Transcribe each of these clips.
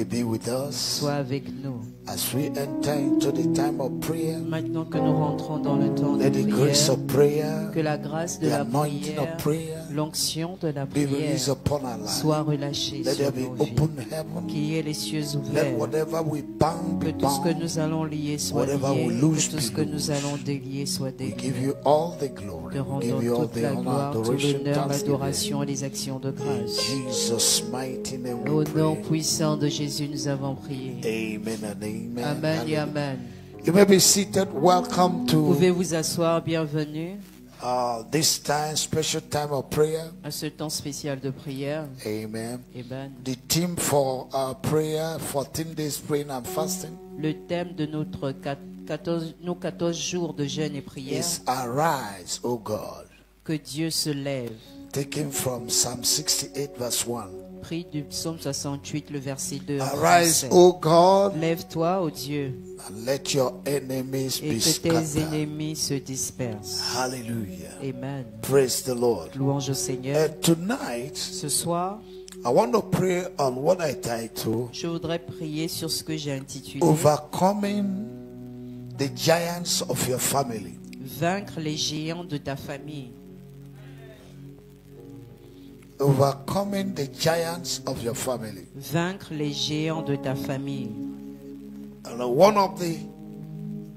Be with us Sois avec nous. as we enter into the time of prayer. Maintenant que nous rentrons dans le temps de Let the grace of prayer, que la grâce de the la anointing of prayer l'onction de la be released prière upon our lives. soit relâchée Let sur there be nos vies. open heaven. Qu'il y ait les cieux Let ouverts. whatever we bound Que be tout ce que bound. nous allons lier soit Whatever lié. we lose Que tout be ce que nous loose. allons délier soit We give délié. you all the Te glory. We give rendons you all toute the la honor, gloire, tout adoration, l'honneur, thanksgiving. l'adoration et les actions de In grâce. Jesus' mighty name Au we nom pray. puissant de Jésus, nous avons prié. Amen and amen. Amen et Hallelujah. amen. You may be seated. Welcome Vous to pouvez vous asseoir, bienvenue this time, special time of prayer. à ce temps spécial de prière. Amen. Amen. The theme for our prayer, 14 days praying and fasting, Le thème de nos 14 jours de jeûne et prière, is Arise, O God. que Dieu se lève. Taken from Psalm 68 verse 1. Pris du psaume 68, le verset 2. en Arise, français. O God, Lève-toi, ô Dieu, and let your enemies et be que tes scattered. ennemis se dispersent. Hallelujah. Amen. Praise the Lord. Louange au Seigneur. Tonight, Ce soir, I want to pray on what I title je voudrais prier sur ce que j'ai intitulé Overcoming the Giants of Your Family. Vaincre les géants de ta famille. Overcoming the Giants of Your Family. Vaincre les géants de ta famille. And one of the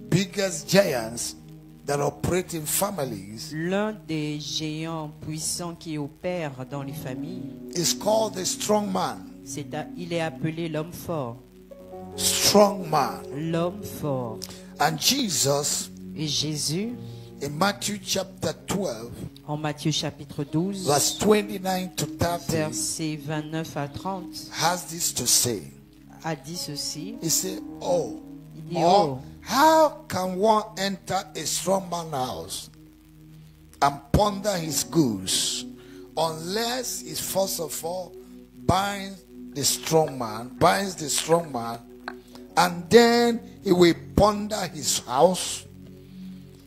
biggest giants that operate in families L'un des géants puissants qui opère dans les familles, is called the strong man. il est appelé l'homme fort. Strong man. L'homme fort. And Jesus, Et Jésus, in Matthew chapter 12, en Matthieu chapitre 12, verse 29 to 30, versets 29 à 30, has this to say. a dit ceci. He said, Oh, Il dit, or oh, how can one enter a strong man's house and plunder his goods unless he first of all binds the strong man, and then he will plunder his house?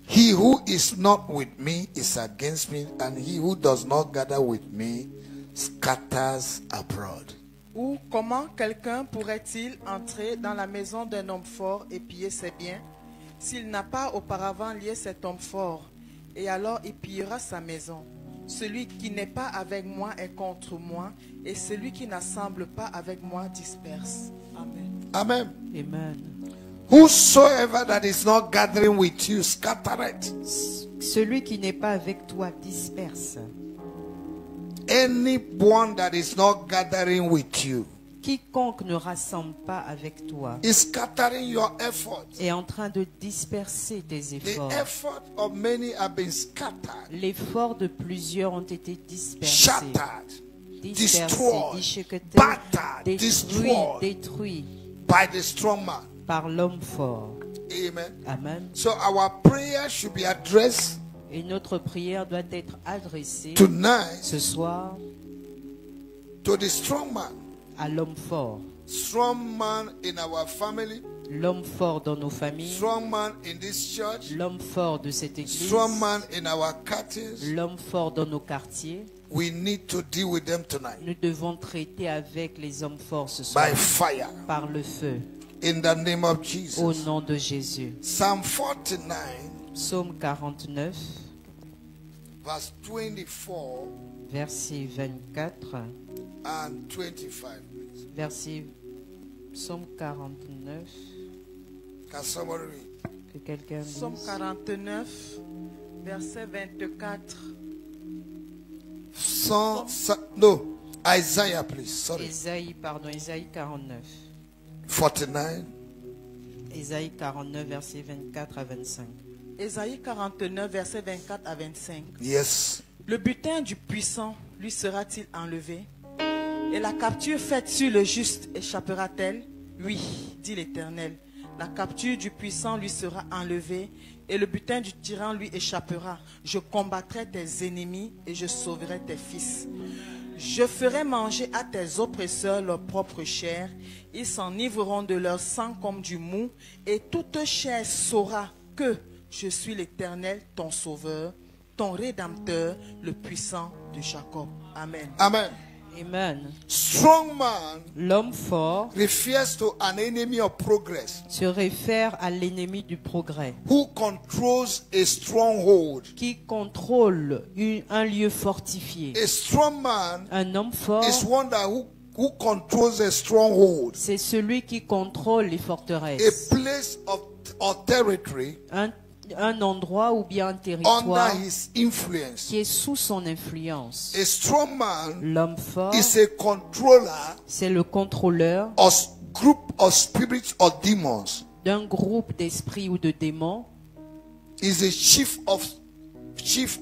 He who is not with me is against me, and he who does not gather with me scatters abroad. Ou comment quelqu'un pourrait-il entrer dans la maison d'un homme fort et piller ses biens s'il n'a pas auparavant lié cet homme fort, et alors il pillera sa maison. Celui qui n'est pas avec moi est contre moi, et celui qui n'assemble pas avec moi disperse. Amen. Amen. Amen. Whosoever that is not gathering with you, scatter it. Celui qui n'est pas avec toi disperse. Anyone that is not gathering with you Quiconque ne rassemble pas avec toi is scattering your effort. est en train de disperser tes The efforts. effort of many have been scattered, L'effort de plusieurs ont été dispersés. shattered, Dispersés, destroyed, déchiquetés, battered, détruits, destroyed détruits by the strong man. par l'homme fort. Amen. Amen. So our prayer should be addressed Et notre prière doit être adressée tonight ce soir to the strong man. à l'homme fort. Strong man in our family, L'homme fort dans nos familles, strong man in this church, l'homme fort de cette église, strong man in our churches. l'homme fort dans nos quartiers. We need to deal with them tonight Nous devons traiter avec les hommes forts ce soir by fire par le feu, in the name of au Jesus. nom de Jésus. Psalm 49 Psaume 49, verse 24 verset 24, and 25. Please. verset Psaume 49, Can somebody read? que quelqu'un lise. Psaume 49, verset 24. No, Isaiah, please. Sorry. Ésaïe 49. 49. Ésaïe 49, verset 24 à 25. Ésaïe 49, verset 24 à 25. Yes. Le butin du puissant lui sera-t-il enlevé? Et la capture faite sur le juste échappera-t-elle? Oui, dit l'Éternel. La capture du puissant lui sera enlevée et le butin du tyran lui échappera. Je combattrai tes ennemis et je sauverai tes fils. Je ferai manger à tes oppresseurs leur propre chair. Ils s'enivreront de leur sang comme du mou et toute chair saura que je suis l'Éternel, ton sauveur, ton rédempteur, le puissant de Jacob. Amen. Amen. Amen. Strong man L'homme fort refers to an enemy of progress se réfère à l'ennemi du progrès who controls a stronghold. qui contrôle un lieu fortifié. A strong man Un homme fort, is one who controls a stronghold, c'est celui qui contrôle les a forteresses. place or territory Un endroit ou bien un under territoire his influence. qui est sous son influence. A strong man L'homme fort, is a controller c'est le contrôleur of group of spirits or demons. d'un groupe d'esprits ou de démons. Is a chief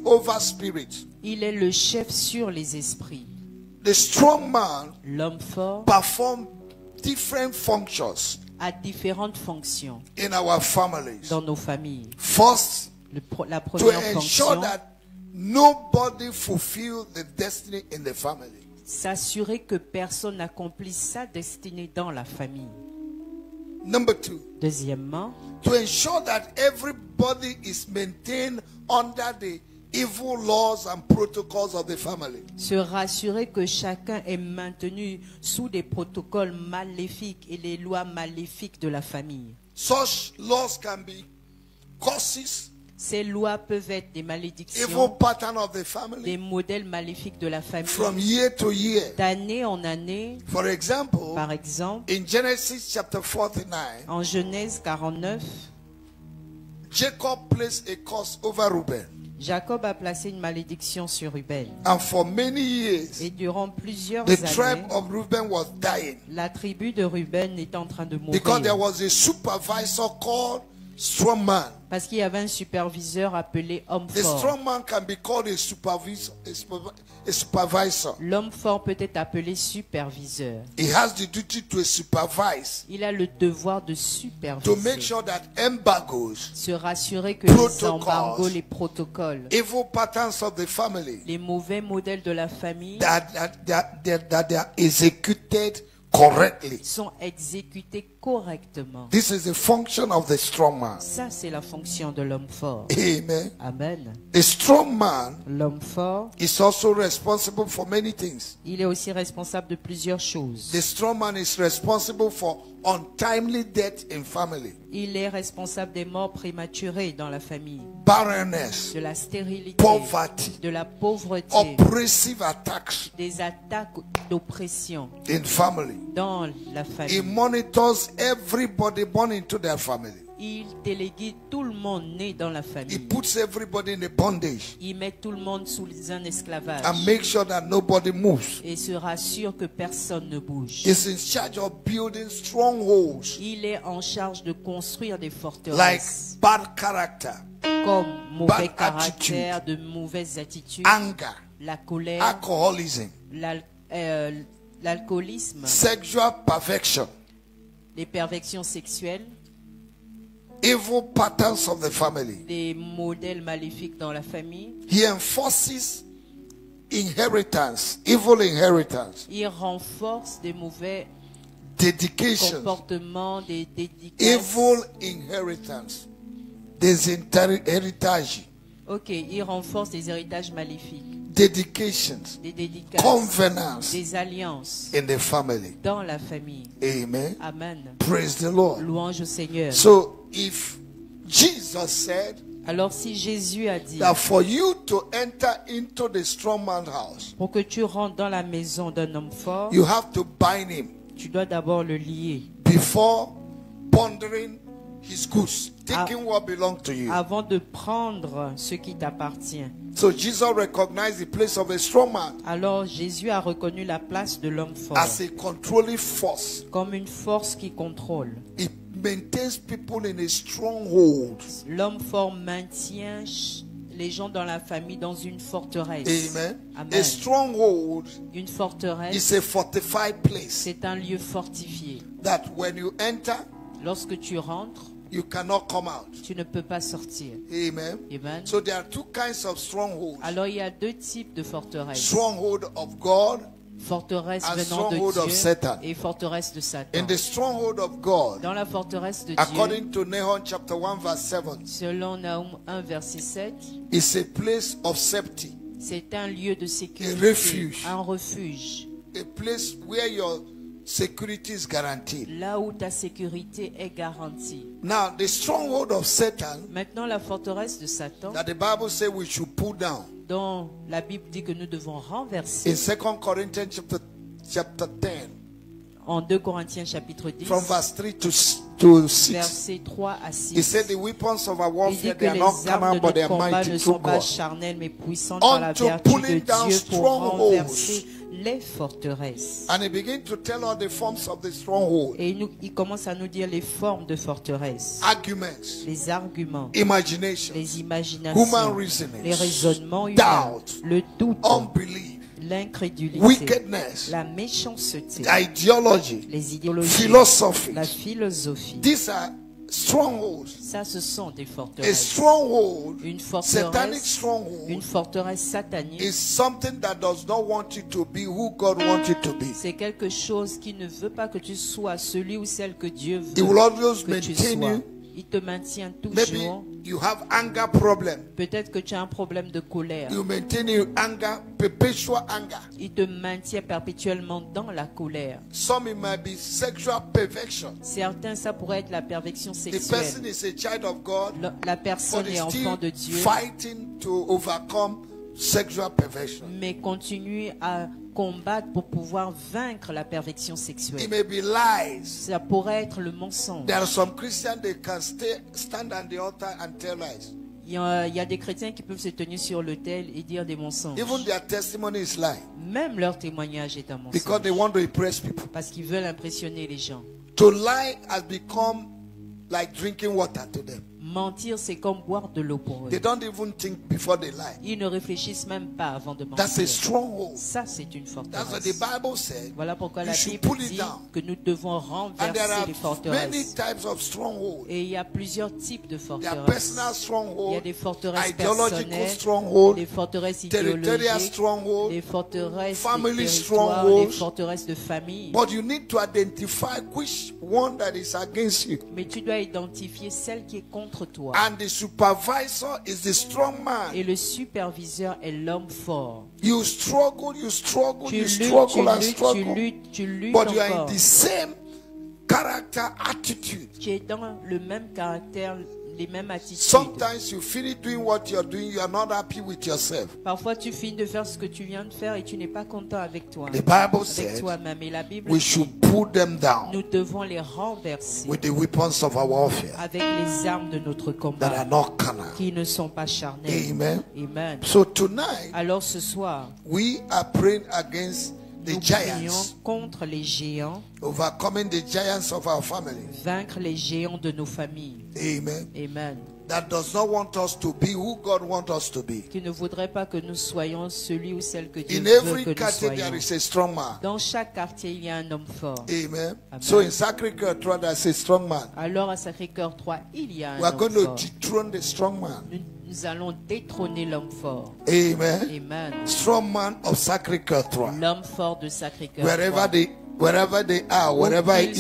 over spirits. Il est le chef sur les esprits. The strong man L'homme fort perform different functions a différentes fonctions in our families. dans nos familles. First, La to première ensure fonction, that nobody fulfill the destiny in the family. s'assurer que personne n'accomplisse sa destinée dans la famille. Number two, Deuxièmement, to ensure that everybody is maintained under the evil laws and protocols of the family. se rassurer que chacun est maintenu sous des protocoles maléfiques et les lois maléfiques de la famille. Such laws can be causes, Ces lois peuvent être des evil malédictions, pattern of the des family modèles maléfiques de la famille, from year to year. d'année en année. For example, Par exemple, in Genesis chapter 49, en Genèse 49, Jacob placed a curse over Reuben. Jacob a placé une malédiction sur Ruben. And for many years, Et durant plusieurs the années, tribe of Reuben was dying la tribu de Ruben est en train de because there mourir. was a supervisor called strong man. Parce qu'il y avait un superviseur appelé homme The fort. strong man can be called a supervisor. L'homme fort peut être appelé superviseur. He has the duty to supervise, Il a le devoir de to make superviser. sure that embargoes, Se rassurer que les Protocols. embargos, les protocoles, evil patterns of the family, les mauvais modèles de la famille that they are executed correctly. sont exécutés correctement. This is the function of the strong man. Ça, c'est la fonction de l'homme fort. Amen. Amen. The strong man L'homme fort, is also responsible for many things. il est aussi responsable de plusieurs choses. The strong man is responsible for untimely death in family, Il est responsable des morts prématurées dans la famille, barrenness, de la stérilité, poverty, de la pauvreté, oppressive attacks des attaques d'oppression in family. dans la He famille. monitors everybody born into their family. Il délégue tout le monde né dans la He famille. puts everybody in a bondage Il met tout le monde sous un esclavage and makes sure that nobody moves. et se rassure que personne ne bouge. He's in charge of building strongholds Il est en charge de construire des like forteresses bad character, comme mauvais bad caractère, de mauvaises attitudes, anger, la colère, alcoholism, l'alcoolisme, sexual perfection, les perversions sexuelles, evil patterns of the family. des modèles maléfiques dans la famille. He enforces inheritance, evil inheritance, Il renforce des mauvais dedication, comportements, des dédicaces. evil inheritance, heritage, Ok, il renforce des héritages maléfiques, dedications, des dédicaces, covenants des alliances in the family. dans la famille. Amen. Amen. Praise the Lord. Louange au Seigneur. So if Jesus said Alors si Jésus a dit, that for you to enter into the strong man's house, pour que tu rentres dans la maison d'un homme fort, you have to bind him tu dois d'abord le lier before pondering his goods, taking what belongs to you. avant de prendre ce qui t'appartient. So Jesus recognized the place of a strong man Alors Jésus a reconnu la place de l'homme fort as a controlling force. comme une force qui contrôle. It maintains people in a stronghold. L'homme fort maintient les gens dans la famille dans une forteresse. Amen. Amen. A stronghold Une forteresse, is a fortified place c'est un lieu fortifié. that when you enter, Lorsque tu rentres, you cannot come out. tu ne peux pas sortir. Amen. Amen. So there are two kinds of strongholds. Alors il y a deux types de forteresses. Stronghold of God Forteresse and venant stronghold de of Dieu Satan. et forteresse de Satan. In the stronghold of God, Dans la forteresse de Dieu, according to Nahum chapter 1 verse 7, selon Nahum 1 verset 7, is a place of safety, c'est un lieu de a sécurité, refuge. un refuge. a place where your security is guaranteed. Là où ta sécurité est garantie. Now, the stronghold of Satan Maintenant, la forteresse de Satan, that the Bible says we should pull down. dont la Bible dit que nous devons renverser, In 2 Corinthians chapter 10, en 2 Corinthiens chapitre 10, from verse 3 to 6, versets 3 à he 6, said the weapons of our il warfare, dit they que are not les armes carnal, de but they notre are combat mighty ne through sont pas God. charnelles, mais puissantes par la Unto vertu pulling de down Dieu pour strongholds. renverser les forteresses. And he began to tell all the forms of the stronghold, Et il commence à nous dire les formes de forteresses, arguments, les arguments, imagination, les imaginations, human reasonings, les raisonnements humains, doubt, le doute, unbelief, l'incrédulité, wickedness, la méchanceté, ideology, les idéologies, philosophy. la philosophie. These are strongholds. Ça, ce sont des A forteresses. stronghold, Une satanic forteresse, une stronghold, forteresse satanique, is something that does not want you to be who God wants you to be. c'est quelque chose qui ne veut pas que tu sois celui ou celle que Dieu It will veut always que tu maintain sois. you. Il te maintient Maybe toujours. you have anger problem. Peut-être que tu as un problème de colère. You maintain your anger, perpetual anger. Il te maintient perpétuellement dans la colère. Some it might be sexual perversion. Certains, ça pourrait être la perversion The person sexuelle. is a child of God, La but personne is est enfant de still Dieu, fighting to overcome sexual perversion. mais continue à combattre pour pouvoir vaincre la perversion It sexuelle. may be lies. Ça pourrait être le mensonge. There are some Christians, they can stand on the altar and tell lies. Il y a des chrétiens qui peuvent se tenir sur l'autel et dire des mensonges. Even their testimony is lie Même leur témoignage est un because they mensonge. want to impress people. Parce qu'ils veulent impressionner les gens. To lie has become like drinking water to them. Mentir, c'est comme boire de l'eau pour eux. They don't even think before they lie. Ils ne réfléchissent même pas avant de That's a mentir. stronghold. Ça, c'est une That's what the forteresse. Bible said. Voilà pourquoi You la should Bible pull it dit down. que nous devons And there renverser are les many forteresses. types of strongholds. Et il y a plusieurs types de There are forteresses. personal Il y a strongholds, des forteresses ideological personnelles, strongholds, des forteresses territorial idéologiques, strongholds. des forteresses family des territoires, strongholds. des forteresses de famille. But you need to identify which one that is against you. Mais tu dois identifier celle qui est contre toi. And the supervisor is the strong man. Et le superviseur est l'homme fort. You struggle, you struggle, Tu you luttes, tu struggle and luttes, tu struggle. luttes, tu luttes But you are in encore. the same character attitude. Tu es dans le même caractère, les mêmes attitudes. Sometimes you finish doing what you're doing, you are not happy with yourself. Parfois, tu finis de faire ce que tu viens de faire et tu n'es pas content avec toi, The Bible avec said toi-même. Et la Bible we dit, should pull them down nous devons les renverser with the weapons of our warfare avec les armes de notre that are combat not carnal. qui ne sont pas charnelles. Amen. Amen. So tonight Alors ce soir, we are praying against the nous prions giants, contre les géants, overcoming the giants of our family. vaincre les géants de nos familles. Amen. Amen. That does not want us to be who God wants us to be. Qui ne voudrait pas que nous soyons celui ou celle que Dieu In veut every que nous quarter there soyons. is a strong man. Dans chaque quartier, il y a un homme fort. Amen. Amen. So in Sacré-Cœur 3, there's a strong man. Alors à Sacré-Cœur 3, il y a We un are going homme to fort. dethrone the strong man. Nous allons détrôner l'homme fort. Amen. Amen. Strong man of Sacré-Cœur 3. L'homme fort de Sacré-Cœur 3. Wherever they are, wherever it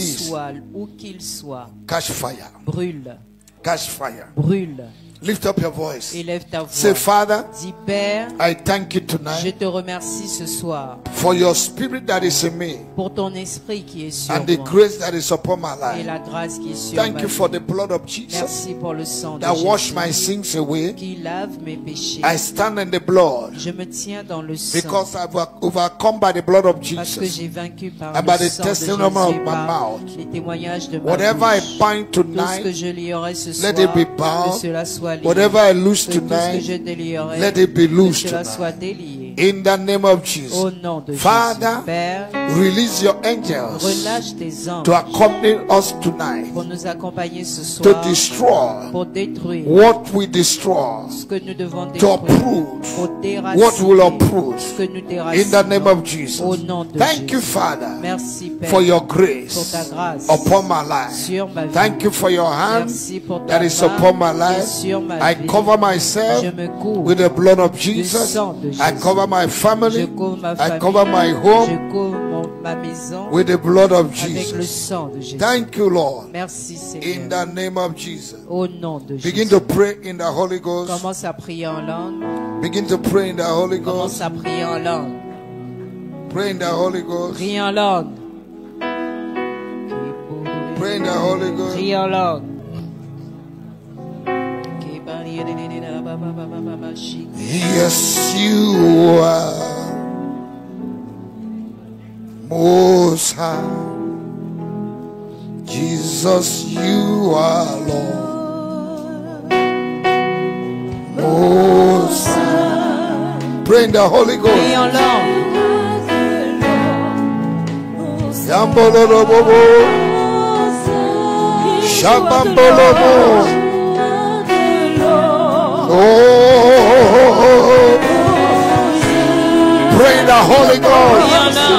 Où qu'il soit, catch fire. brûle, Catch fire. brûle. Lift up your voice. Élève ta Say, voix. Father, Dis, Père, I thank you je tonight te remercie ce soir for your spirit that is in me pour ton esprit qui est sur and the moi grace that is upon my et life. la grâce qui est sur Thank ma you vie. for the blood of Jesus Merci pour le sang de that washed Jésus my sins away. qui lave mes péchés. I stand in the blood Je me tiens dans le sang because I've overcome by the blood of parce que Jesus. j'ai vaincu par And by le the sang de testimony of Jésus, my par mouth. les témoignages de ma Whatever I bouche. bind Tout ce que tonight, je lierai ce soir, let it be que bound. cela soit lié. Whatever I loose Que tout ce que je tonight, délierai, let it be que loose cela soit tonight. délié. In the name of Jesus. Au nom de Father, Jésus. Père, release your angels relâche tes anges to accompany us tonight pour nous accompagner ce to soir, destroy pour détruire what we destroy, ce que nous devons to détruire, uproot pour what déraciner will uproot. ce que nous In the déracinons. name of Jesus. Au nom de Thank you, Jésus. Father, Merci Père for your pour grace ta grâce upon my life. sur ma vie. Thank you for your hand Merci pour ta that is main upon my qui est life. sur ma I vie. cover myself Je me couvre with the blood of du Jesus. sang de I Jésus. cover my Je family. couvre ma I famille. cover my home Je couvre ma maison with the blood of avec le Jesus. sang de Jésus. Thank you, Lord. Merci In Seigneur. the name of Jesus. Au nom de Begin Jésus. to pray in the Holy Ghost. Commence à prier en langue. Begin to pray in the Holy Commence Ghost. à prier en langue. Pray in the Holy Ghost. Prie en langue. Pray in the Holy Ghost. Prie en langue. Yes, you are Most High. Jesus, you are Lord. Most High. Pray in the Holy Prie Ghost. en langue. Yambololobobo. Shabambolobo. Oh, pray in the Holy Ghost. Prie en langue.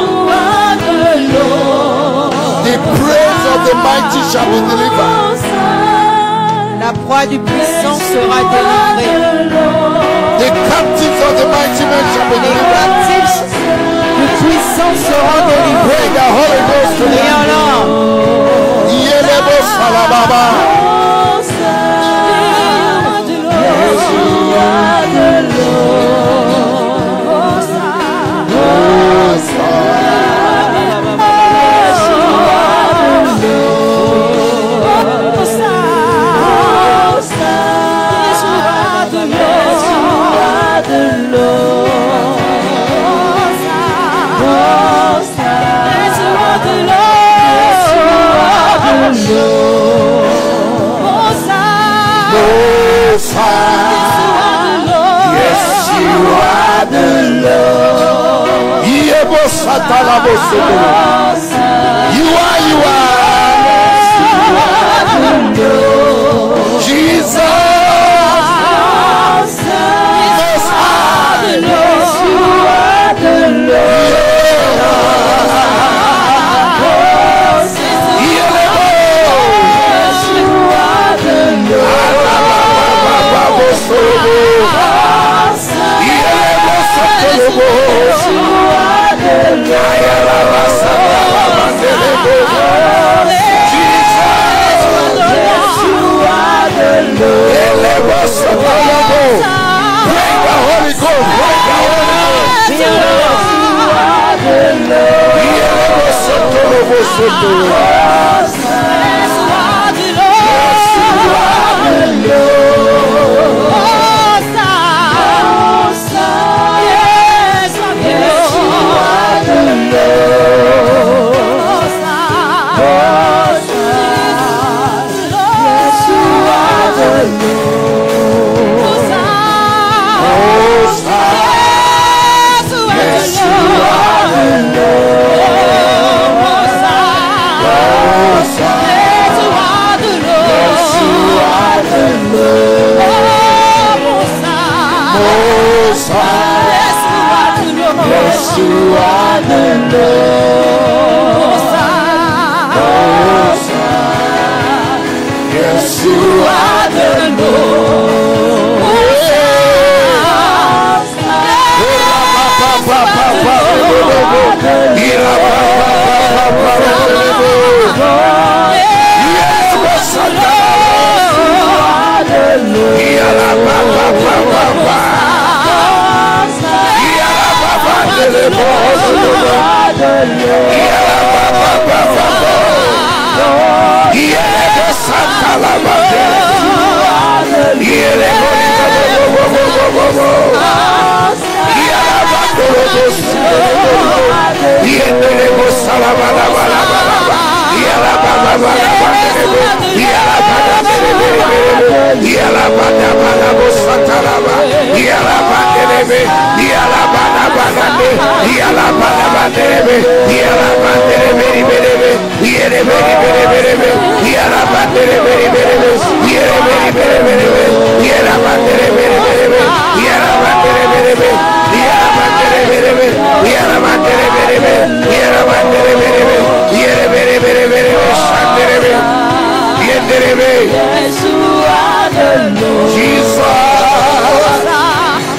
The praise of the mighty shall be delivered. La proie du puissant sera délivrée. The captives of the mighty man shall be Les delivered. captifs du puissant seront délivrés. Pray in the Holy Ghost Prie en tonight. langue. Yelebo salababa. Most High. Yes, you are the Lord. Yebo satalabo solo. You are. Jesus.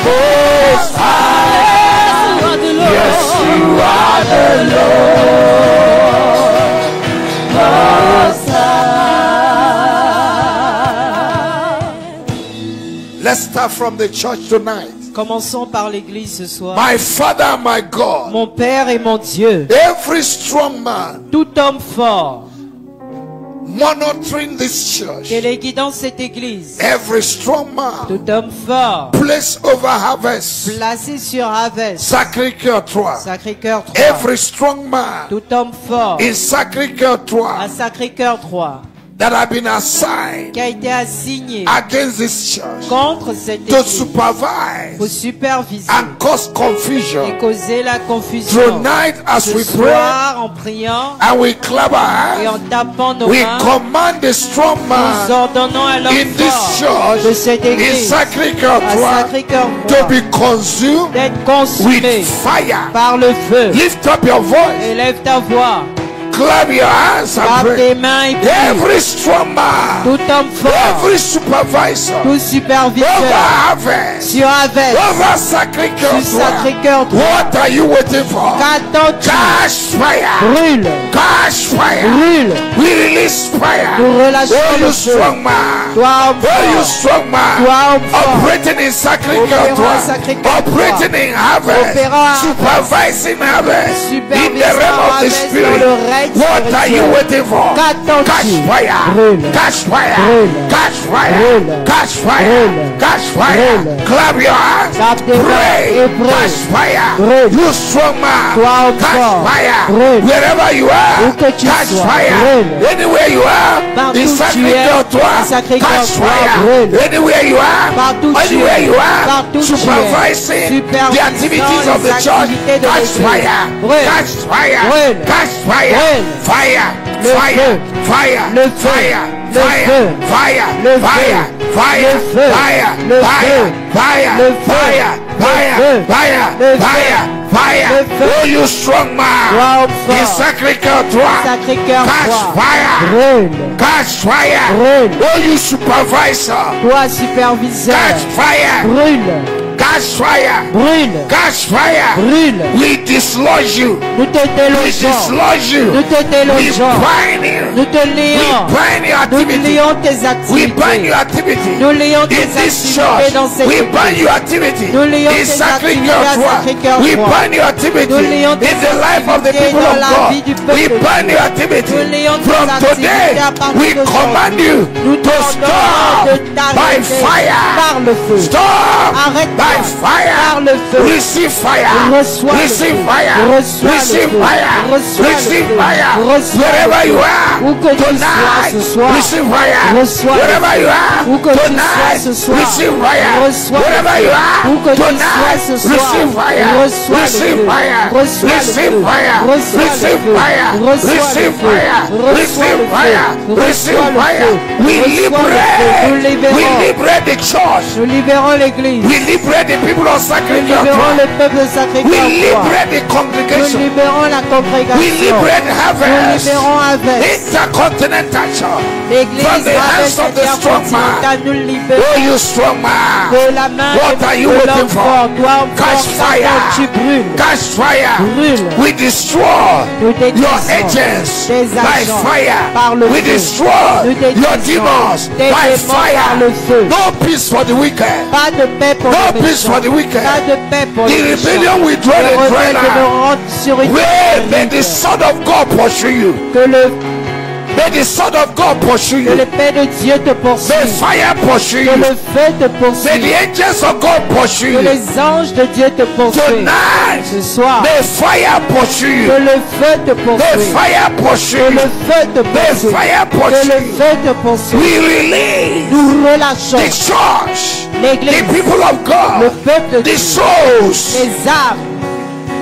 Most High. Yes, you are the Lord. Let's start from the church tonight. Commençons par l'église ce soir. My Father, my God. Mon Père et mon Dieu. Every strong man Tout homme fort monitoring this church. qui est guidant cette église. Every strong man Tout homme fort placed over harvest. placé sur Havès. Sacré-Cœur 3. Sacré-Cœur 3. Every strong man Tout homme fort in Sacré-Cœur 3 à Sacré-Cœur 3 that have been assigned qui a été assigné against this church contre cette to église pour supervise superviser and cause et confusion. causer la confusion. Tonight, as Ce we pray soir, en priant and we clap our et en hands, tapant nos we mains, command the strong nous man ordonnons à l'homme in this fort de church cette in église Sacré-Cœur à 3 Sacré-Cœur to 3 be consumed d'être consumé with fire. par le feu. Lift up your voice, Élève ta voix, clap your hands and tape pray. tes mains et prie. Every strong man, Tout homme fort, every supervisor, tout over superviseur harvest, sur Havès, over Sacré-Cœur sur 3, Sacré-Cœur 3. what are you waiting for? Qu'attends-tu? Catch fire! Brûle, Catch fire! brûle. We release fire! Nous relâchons Oh, le you feu. strong man! Toi homme Oh, you fort, strong man! toi homme fort, Operating in Sacré-Cœur Opérant 3, à Sacré-Cœur 3. operating in harvest, Opérant à supervising harvest, in the supervisant realm of the Havès spirit. dans le règne What are you spirituel. waiting for? Qu'attends-tu? Catch fire! Brûle. Catch fire! Brûle. Catch fire! Brûle. Catch fire! Brûle. Catch fire! Brûle. Clap your hands! Tape tes mains Pray! et brûle. Catch fire! Brûle. You strong man! Toi homme Catch fort, fire! brûle. Wherever you are, Où que tu catch sois, fire! brûle. Anywhere you are, Partout in où tu Sacré-Cœur es, 3, à Sacré-Cœur catch 3, fire! brûle. Anywhere you are, Partout où tu anywhere es, you are, partout où tu es, supervising the supervisant activities of the les church, activités de catch l'église. fire! Brûle. Catch fire! Brûle. Catch fire! Brûle. Fire! Le Fire! feu. Fire! Le feu. Fire! Le Fire! feu. Fire! Le Fire! feu. Fire! Le feu. Fire! Le Fire! feu. Fire! Le feu. Fire! Le Fire! feu. Fire! Le feu. Fire! Fire! Le feu. Oh, you strong man! Toi homme In fort, Sacré-Cœur 3, Sacré-Cœur catch 3. fire! Brûle, Catch fire! brûle. Oh, you supervisor! Toi superviseur, Catch fire! brûle, Catch fire! brûle, Catch fire! brûle. We dislodge you! Nous te We délogeons, dislodge nous you! te We délogeons, bind you! nous te lions, We bind your nous activity! lions tes We bind activités, your activity! nous lions In tes this activités church, dans cette we église. bind your activity. Nous lions In tes Sacré-Cœur activités à 3, Sacré-Cœur we 3. bind your activity. Nous lions tes In the life of the activités people dans of la God, vie du peuple we de bind Dieu. your activity. Nous lions tes From activités today, à partir we d'aujourd'hui. command you Nous to t'ordonnons de stop by t'arrêter fire. par le feu. Stop Arrête-toi by fire. par le feu. Receive fire. Reçois le Receive feu. fire. Reçois le Receive feu. fire. Reçois le Receive feu. fire. Reçois Wherever le you feu. are, Où que tu sois tonight, ce soir, receive fire. reçois le Wherever feu. you are, Où que tu sois tonight, ce soir, receive fire. reçois le Wherever feu. you are, Où que tu tonight, sois ce soir, receive fire. reçois le Receive feu. fire. Reçois le Receive feu. fire. Reçois le Receive feu. fire. Reçois le Receive feu. fire. Reçois Receive le feu. fire. Reçois Receive le fire. feu. We Reçois le feu. Nous liberate. We libérons. liberate the church. Nous libérons l'église. We liberate the people of Nous Sacré-Cœur. libérons le peuple de We Sacré-Cœur. liberate the Nous congregation. libérons la We congrégation. liberate Nous harvest. libérons avec Intercontinental church. l'église From the hands of the strong man. intercontinentale. Nous libérons Oh, you strong man. de la main What are you de waiting l'homme for? fort. Toi, homme Catch fort, fire. Satan, tu brûles. Catch fire. Brûle. We destroy Nous détruisons your agents tes by agents fire. par le We feu. destroy Nous your détruisons demons tes by démons par fire. le feu. No peace for the wicked. Pas de paix pour No les peace méchants. for the wicked. Pas de paix pour The les méchants. rebellion will draw Le the dry rebelle de land. nous rendre sur une Where may terre the Son of God pursue you? que May the Son of God pursue que you. le paix de Dieu te May poursuive. fire pursue Que you. le feu te May poursuive. the angels of God pursue Que you. les anges de Dieu te poursuivent. Tonight, Ce soir, may fire pursue que you. le feu te May poursuive. fire pursue Que you. le feu te May poursuive. fire Que pursue le you. feu te poursuive. We release Nous relâchons the church, the l'église, people of le God, peuple de the Dieu, souls les âmes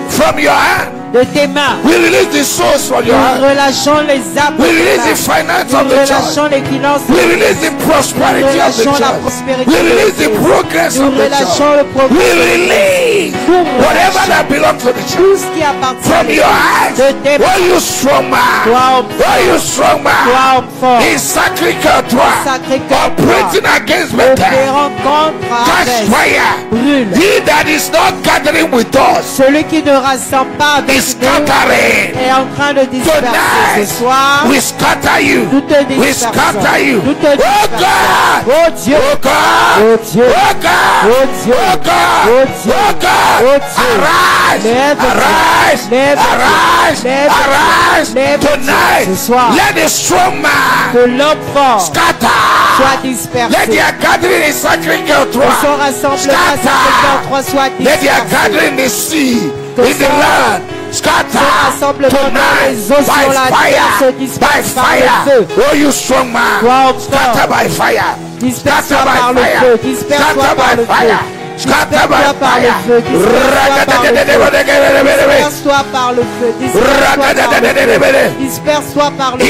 from your hand. de tes mains. We release the souls from your Nous hand. relâchons les âmes de We tes release the mains. finance Nous of the church. relâchons les finances. We release the prosperity of the relâchons la church. prospérité We de release the l'Église. progress Nous of the relâchons church. le progrès. We release Nous whatever relâchons that belongs to the church. tout ce qui appartient à From your l'Église. hands. De tes mains. Oh, you strong man. Toi, homme Oh, you fort. strong Toi, man. homme fort. In Sacré-Cœur 3. Sacré-Cœur 3. Operating against me. Opérant contre Catch Havès. fire. Brûle. He that is not gathering with us Celui qui ne rassemble pas avec is scattering. est en train de disperser Tonight, ce soir. we scatter you. Nous te We dispersons. scatter you. Nous te Oh dispersons. God. Oh Dieu. Oh God. Oh Dieu. Oh God. Oh Dieu. Oh God. Oh Dieu. Oh God. Oh Dieu. Arise. Lève-toi. Arise. Lève-toi. Arise. Lève-toi. Arise. Lève-toi. Tonight, Ce soir. let the strong man Que l'homme fort scatter. soit dispersé. Let their gathering in Sacred Girl Que son rassemblement à Sacré-Cœur 3 soit Let their dispersé. gathering in the sea, Que in the son- land, scatter son rassemblement dans tonight les eaux by sur la terre se fire, disperse by par fire. le feu. Oh, you strong man, Toi, homme scatter fort, by fire, disperse-toi scatter par by le fire, feu, disperse-toi scatter par by le feu. fire, scatter by Disperse-toi par le fire. feu, disperse-toi par le feu, disperse-toi par le feu, disperse-toi par le feu.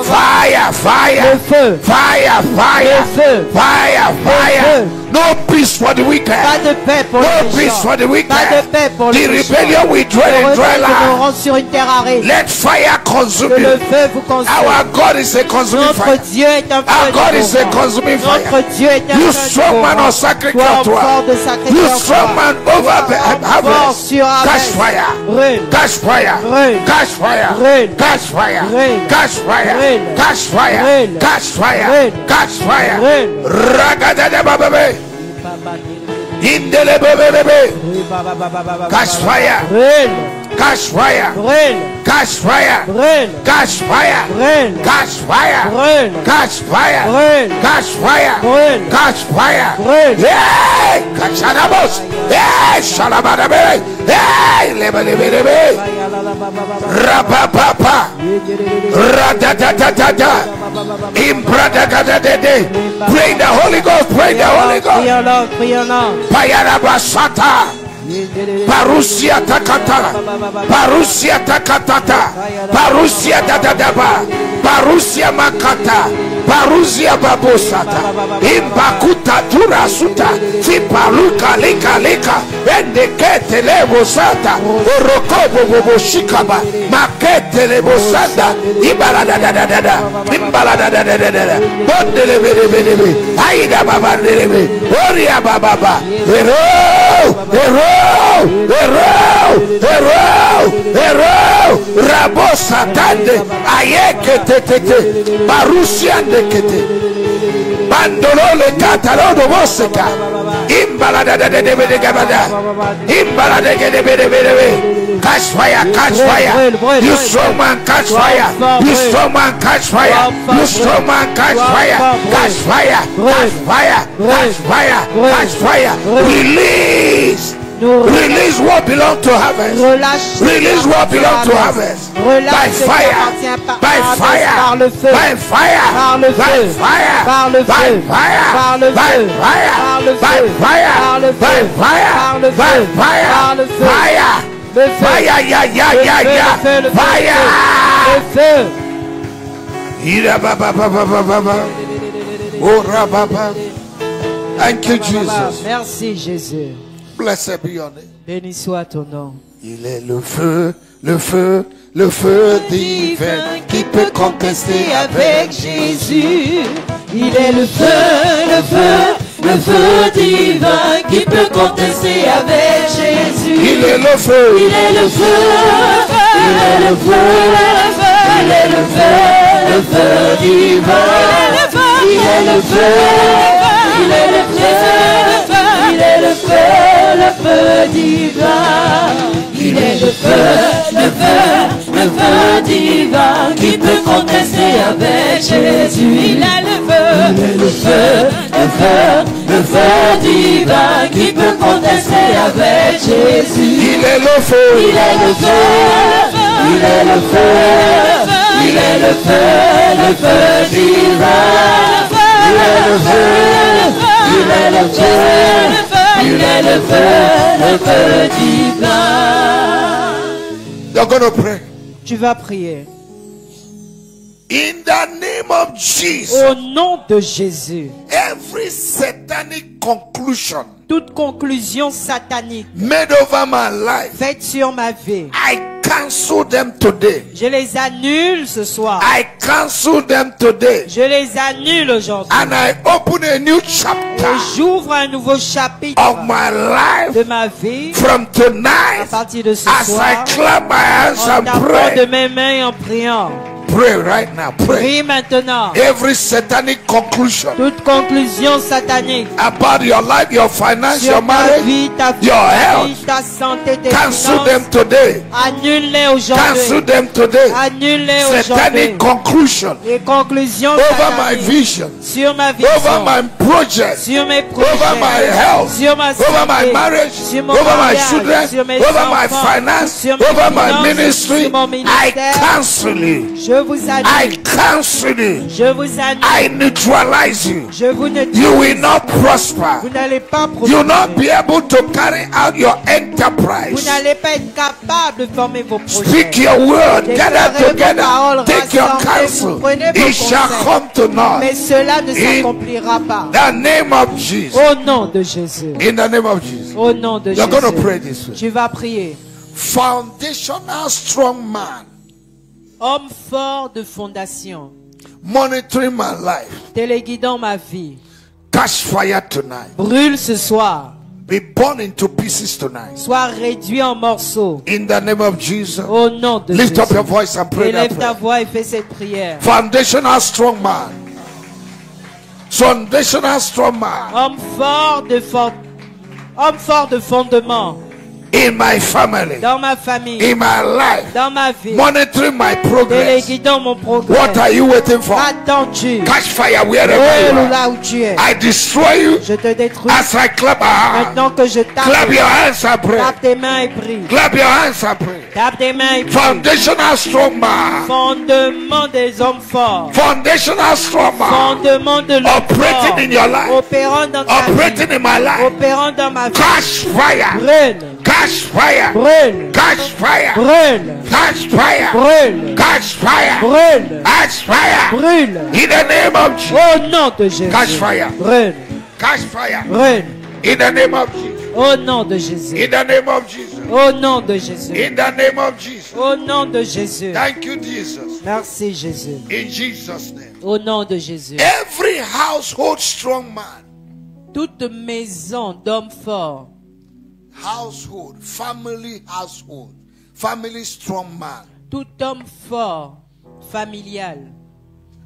Fire, fire, Le feu. fire, fire, Le feu. fire, fire. feu. No peace for the wicked. Pas de paix pour No les peace méchants. for the wicked. Pas de paix pour The les méchants. rebellion will dwell Le in dry rebelle land. demeurant sur une terre aride. Let fire consume Que le you. feu vous consume. Our God is a consuming Notre fire. Dieu est un Our feu God is a dévorant. consuming fire. Notre Dieu est un You feu strong man dévorant. of Sacred Toi, Girl homme fort de 12. Sacré You Cœur strong 3. man over Fort harvest. sur Catch Harvest. fire. Brûle. Catch fire. Brûle. Catch fire. Brûle. Catch fire. Brûle. Catch fire. Brûle. Catch fire. Brûle. Catch fire. Brûle. Catch fire. Brûle. Ragadada bababe. Indele bababe. Catch fire. Brûle. Catch fire. Brûle. Catch fire. Brûle. Catch fire. Brûle. Catch fire. Brûle. Catch fire. Brûle. Catch fire. Brûle. Catch fire. Brûle. Hey! Kachanabos. Hey! Shalabadabe. Hey! Lebelebelebe. Rapapapa. Ratatatata. Imbradagadadede. Pray the Holy Ghost. Pray the Holy Ghost. Prions-le, prions-le. Payarabasata. Parusia takata. Parusia takatata. Parusia dadadaba. Parusia makata. Parusia babosata. Imbakuta turasuta. Fipaluka lika lika. Endekete lebosata. Orokobo boboshikaba. Makete lebosanda. Ibaladadadada. Imbaladadadada. Bondelebelebelebe. Aida babandelebe. Oria bababa. Hero, Rabosa tande, ayeke tete, Barusiande kete, Bandolole katalodo moseka, Imbalada de gabada, Imbalada de catch fire, catch fire, you strong man, catch fire, you strong man, catch fire, you strong man, catch fire, catch fire, catch fire, catch fire, catch fire, release. Release what belongs to harvest. Release what belongs to harvest. By fire. By fire. Par le feu. By fire. Par le By feu. fire. Par le By feu. fire. Par le By feu. fire. Par le By feu. fire. Par le By feu. fire. Par le By feu. fire. Par le feu. Fire. Le feu. Fire. Yeah, yeah, yeah, yeah. Le feu, le feu, Fire. le feu. Ira ba ba ba ba ba ba ba. Ora ba ba. Thank you, Jesus. Merci Jésus. Blessed be your name. Béni soit ton nom. Il est le feu, le feu, le feu divin qui peut contester avec Jésus. Il est le feu divin qui peut contester avec Jésus. Il est le feu, Il est le feu, il est le feu, il est le feu divin. Il est le feu, il est le feu, il est le feu divin. Il est le feu divin qui peut contester avec Jésus. Il est le feu divin qui peut contester avec Jésus. il est le feu, Il est le feu, il est le feu, il est le feu divin. Il est le feu, il est le feu, il est le feu divin. You're going to pray. Tu vas prier. In the name of Jesus, Au nom de Jésus, every satanic conclusion toute conclusion satanique made over my life, faite sur ma vie, I cancel them today. Je les annule ce soir. I cancel them today. Je les annule aujourd'hui. And I open a new Et chapter j'ouvre un nouveau chapitre of my life de ma vie from à tonight partir de ce as I soir. clap my hands En and tapant de pray. mes mains et en priant. Pray right now. Pray. Prie maintenant. Every satanic conclusion Toute conclusion satanique about your life, your finance, sur your ta marriage, vie, ta your famille, health, ta santé, tes cancel them finances, today. annule-les Cancel aujourd'hui. them today. Annule-les aujourd'hui. Satanic conclusion Les conclusions over my sataniques vision, sur ma over vision, my project, sur mes projets, over my health, sur ma over my santé, marriage, sur mon over my mariage, children, sur mes over my enfants, finance, sur mes over my finances, ministry. sur mon I ministère. cancel you. Je vous I annule. cancel you. Je vous annule. I neutralize you. Je vous ne You will not prosper. Vous n'allez pas You will not prospérer. be able to carry out your Vous enterprise. n'allez pas être capable de former vos projets. Speak your word. Déclarez Gather vos together. paroles, Take your rassemblez-vous, counsel. prenez vos It shall conseils. come to naught. Mais cela ne In s'accomplira pas. the name of Jesus. Au nom de Jésus. In the name of Jesus. Au nom de You're going to pray Jésus. this way. Tu vas prier. Foundational strong man. Homme fort de fondation, Monitoring my life. téléguidant ma vie. Catch fire tonight. Brûle ce soir. Be born into pieces tonight. Sois réduit en morceaux. In the name of Jesus. Au nom de Lift up your Jésus. voice and pray that Élève ta prayer. voix et fais cette prière. Foundational strong man. Foundational strong man. Homme fort de fondement. In my family. Dans ma famille. In my life. Dans ma vie. Monitoring my progress. Téléguidant mon progrès. What are you waiting for? Attends-tu? Catch fire wherever you Brûle are. là où tu es. I destroy you Je te détruis. as I clap my hands. Maintenant que je tape. Clap your hands and pray. Tape tes mains et prie. Clap your hands and pray. Tape tes mains et prie. Foundational strong man. Fondement des hommes forts. Foundational strong man. Fondement de l'homme Operating fort. in your life. Opérant dans ta vie. Operating in my life. Opérant dans ma vie. Catch fire. Brûle. Catch fire. Brûle. Catch fire. Brûle. Catch fire. Brûle. Catch fire. Brûle. Catch fire. Brûle. In the name of Jesus. Au nom de Jésus. Catch fire. Brûle. Catch fire. Brûle. In the name of Jesus. Au nom de Jésus. In the name of Jesus. Au nom de Jésus. In the name of Jesus. Au nom de Jésus. Thank you, Jesus. Merci Jésus. In Jesus' name. Au nom de Jésus. Every household strong man. Toute maison d'hommes forts. Household. Family strong man. Tout homme fort, familial,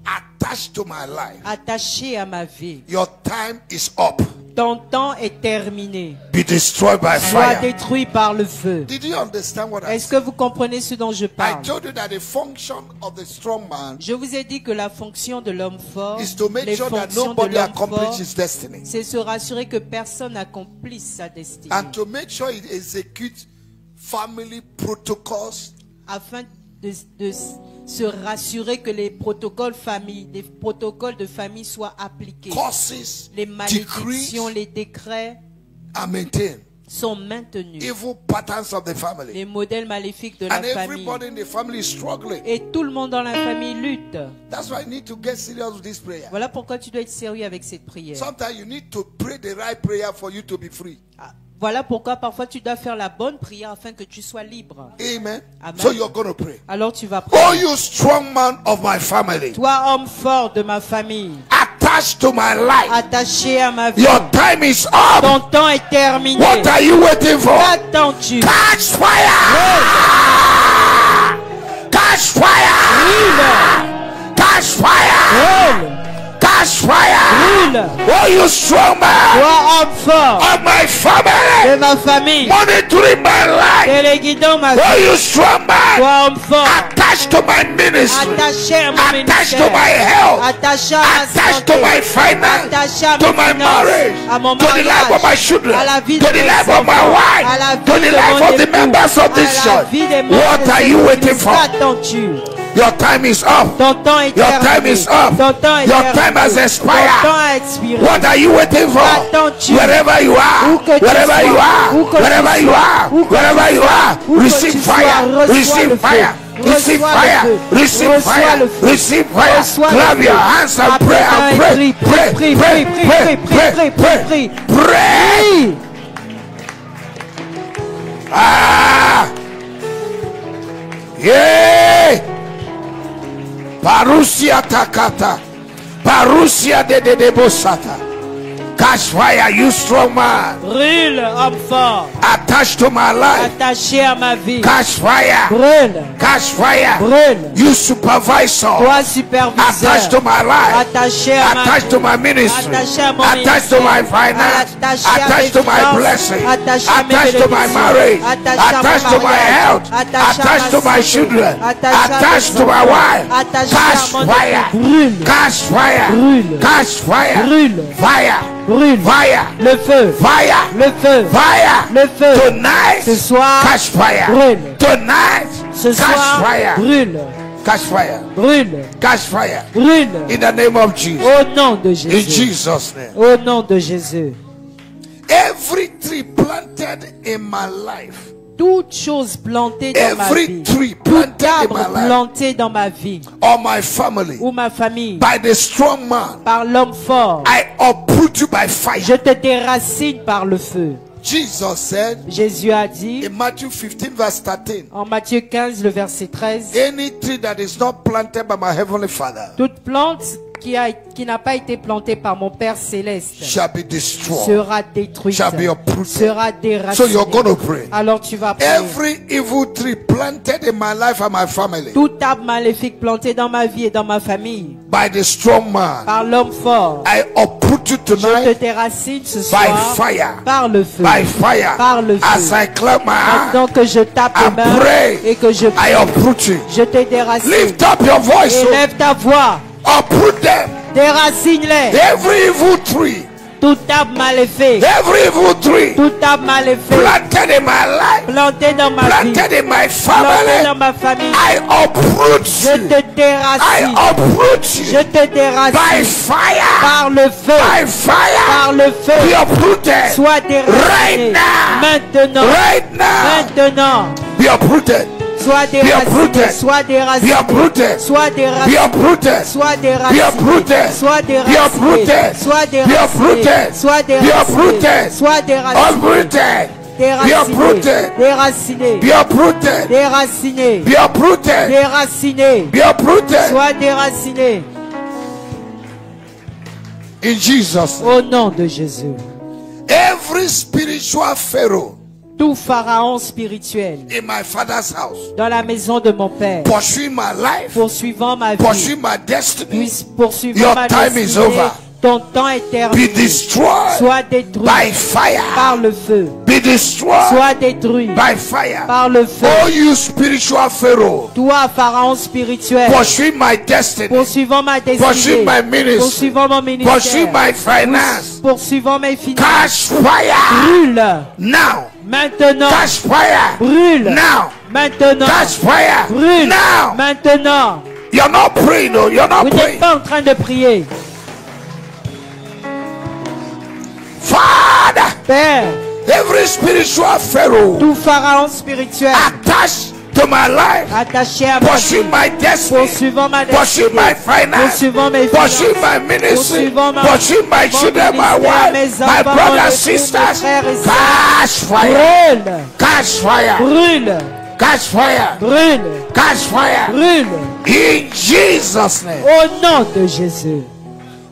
Attached to my life. attaché à ma vie. Your time is up. Ton temps est terminé. Be destroyed by Sois fire. détruit par le feu. Did you understand what I Est-ce said? que vous comprenez ce dont je I parle? told you that the function of the strong man Je vous ai dit que la fonction de l'homme fort, is to make les sure that fonctions de nobody l'homme accomplishes fort, his destiny. c'est se rassurer que personne n'accomplisse sa destinée. And to make sure he executes family protocols Afin de se rassurer que les protocoles de famille soient appliqués. causes, Les decrees malédictions, les décrets are maintained. sont maintenus. Evil patterns of the family. Les modèles maléfiques de la And famille. everybody in the family is struggling. Et tout le monde dans la famille lutte. That's why you need to get serious with this prayer. Voilà pourquoi tu dois être sérieux avec cette prière. Sometimes you need to pray the right prayer for you to be free. Ah, voilà pourquoi parfois tu dois faire la bonne prière afin que tu sois libre. Amen. Amen. So you're going to pray. Alors tu vas Oh, prier. you strong man of my family, Toi, homme fort de ma famille, attached to my life. attaché à ma vie, Your time is up. ton temps est terminé. What are you waiting for? Qu'attends-tu? Catch fire! Catch fire! Brûle! Catch fire! Brûle! Catch fire! Brûle! Oh, you strong man Toi, homme fort of my de family, ma famille, monitoring my life. téléguidant ma vie. Oh, you strong man Toi, homme fort, attached to my ministry, attaché à mon attached to ministère, my health, attaché à ma attached to santé, my finance, attaché à to mes my finances, marriage, à mon to the life of my mariage, children, à la vie to de the mes life of my enfants, wife, à la to vie the de life mon of the époux, members of this à la church. vie des membres What de are cette you waiting église. for? Qu'attends-tu? Your time is up. Ton temps est Your time terminé. is up. Ton temps est Your terminé. time has Ton temps expired. a expiré. What are you waiting for? Qu'attends-tu? Wherever you are, Où que tu wherever sois, you are, où que tu wherever you sois, are, où que wherever tu you sois, are, où que receive tu sois, fire, reçois le receive feu. fire, receive Reçois le fire, feu. receive Reçois fire, le feu. receive fire. Reçois le Clap feu. your hands and Après pray ta and main, pray, prie, pray, prie, pray, prie, pray, prie, prie, pray, prie, pray, pray. Prie. Ah! Parousia takata. Parousia de bosata. Catch fire, you strong man. Brûle, homme fort. Attached to my life. Attaché à ma vie. Catch fire. Brûle. Catch fire. Brûle. You supervisor. Toi superviseur. Attached to my life. Attaché à ma Attached vie. to my ministry. Attaché à mon Attached to my finance. Attached to my blessing. Attached to my marriage. Attached to my health. Attached to my children. Attached to my wife. Catch fire. Catch fire. Catch fire. Fire. Brûle. Fire. Le feu. Fire. Le feu. Fire. Le feu. Tonight. Ce soir. Catch fire. Brûle. Tonight. Ce Catch soir. fire. Brûle. Catch fire. Brûle. Catch fire. Brûle. In the name of Jesus. Au nom de In Jésus. Jesus' name. Au nom de Jésus. Every tree planted in my life. Toute chose plantée dans ma Every vie. tree Tout planted in arbre my life. planté dans ma vie. Or my family. Ou ma famille. By the strong man. Par l'homme fort. I uproot you by fire. Je te déracine par le feu. Jesus said Jésus a dit in Matthew 15 verse 13. en Matthieu 15, le verset 13. Any tree that is not planted by my heavenly Father Toute plante qui n'a pas été plantée par mon Père céleste shall be destroyed. sera détruite, Shall be uprooted. sera So déracinée. you're going to pray. Alors tu vas prier. Every evil tree planted in my life and my family Tout arbre maléfique planté dans ma vie et dans ma famille by the strong man, par l'homme fort, I uproot you je te tonight déracine ce by soir fire. par le feu. By fire. Par le feu. As I clap my hand, Maintenant que je tape I les mains pray. et que je I prie, uproot you. je te déracine. Lift up your voice. Élève ta voix, Uproot them. déracine-les. Every evil tree. Tout arbre maléfique, Every evil tree tout arbre maléfique planted in my life. planté dans ma vie, Planted in my planté family. dans ma famille, I uproot je you. te I déracine. uproot Je you. te By déracine fire. par le feu, By par fire. le feu. Be uprooted. Sois déraciné Right now. maintenant, Right now. maintenant. Be uprooted. Sois déraciné, uprooted. sois Be déraciné, uprooted. sois Be déraciné, uprooted. sois Be déraciné, uprooted. sois Be déraciné, uprooted. sois Be déraciné, uprooted. sois Be déraciné, uprooted. sois déraciné, Uprooted. Be déraciné, uprooted. déraciné, Be uprooted. déraciné, Be uprooted. déraciné, Be uprooted. sois déraciné. In Jesus' name. Au nom de Jésus. Every spiritual pharaoh Tout pharaon spirituel in my father's house, dans la maison de mon Père, pursue my life, poursuivant ma pursue vie, my destiny, poursuivant Your ma time is destinée, over. ton temps est be terminé, destroyed soit détruit by fire. par le feu, Be destroyed soit détruit by fire. par le feu. Oh, you spiritual pharaoh, Toi, pharaon spirituel, pursue my destiny, poursuivant ma pursue destinée, my ministry, poursuivant mon pursue ministère, my finance. poursuivant mes finances, Catch fire brûle now. maintenant, Catch fire brûle now. maintenant, Catch fire brûle now. maintenant. You're not praying, no. You're not Vous n'êtes praying. pas en train de prier. Father, Père, every spiritual pharaoh tout pharaon spirituel attached to my life, attaché à ma pursue vie, my destiny, poursuivant ma pursue destinée, my finance, poursuivant mes pursue finances, my ministry, poursuivant ma- pursue my mon children, my ministère, mes wife, my enfants, mon brothers, époux, sisters. mes frères et sœurs. Catch fire, brûle, catch fire, brûle, catch fire, brûle, catch fire. brûle. In Jesus' name. Au nom de Jésus.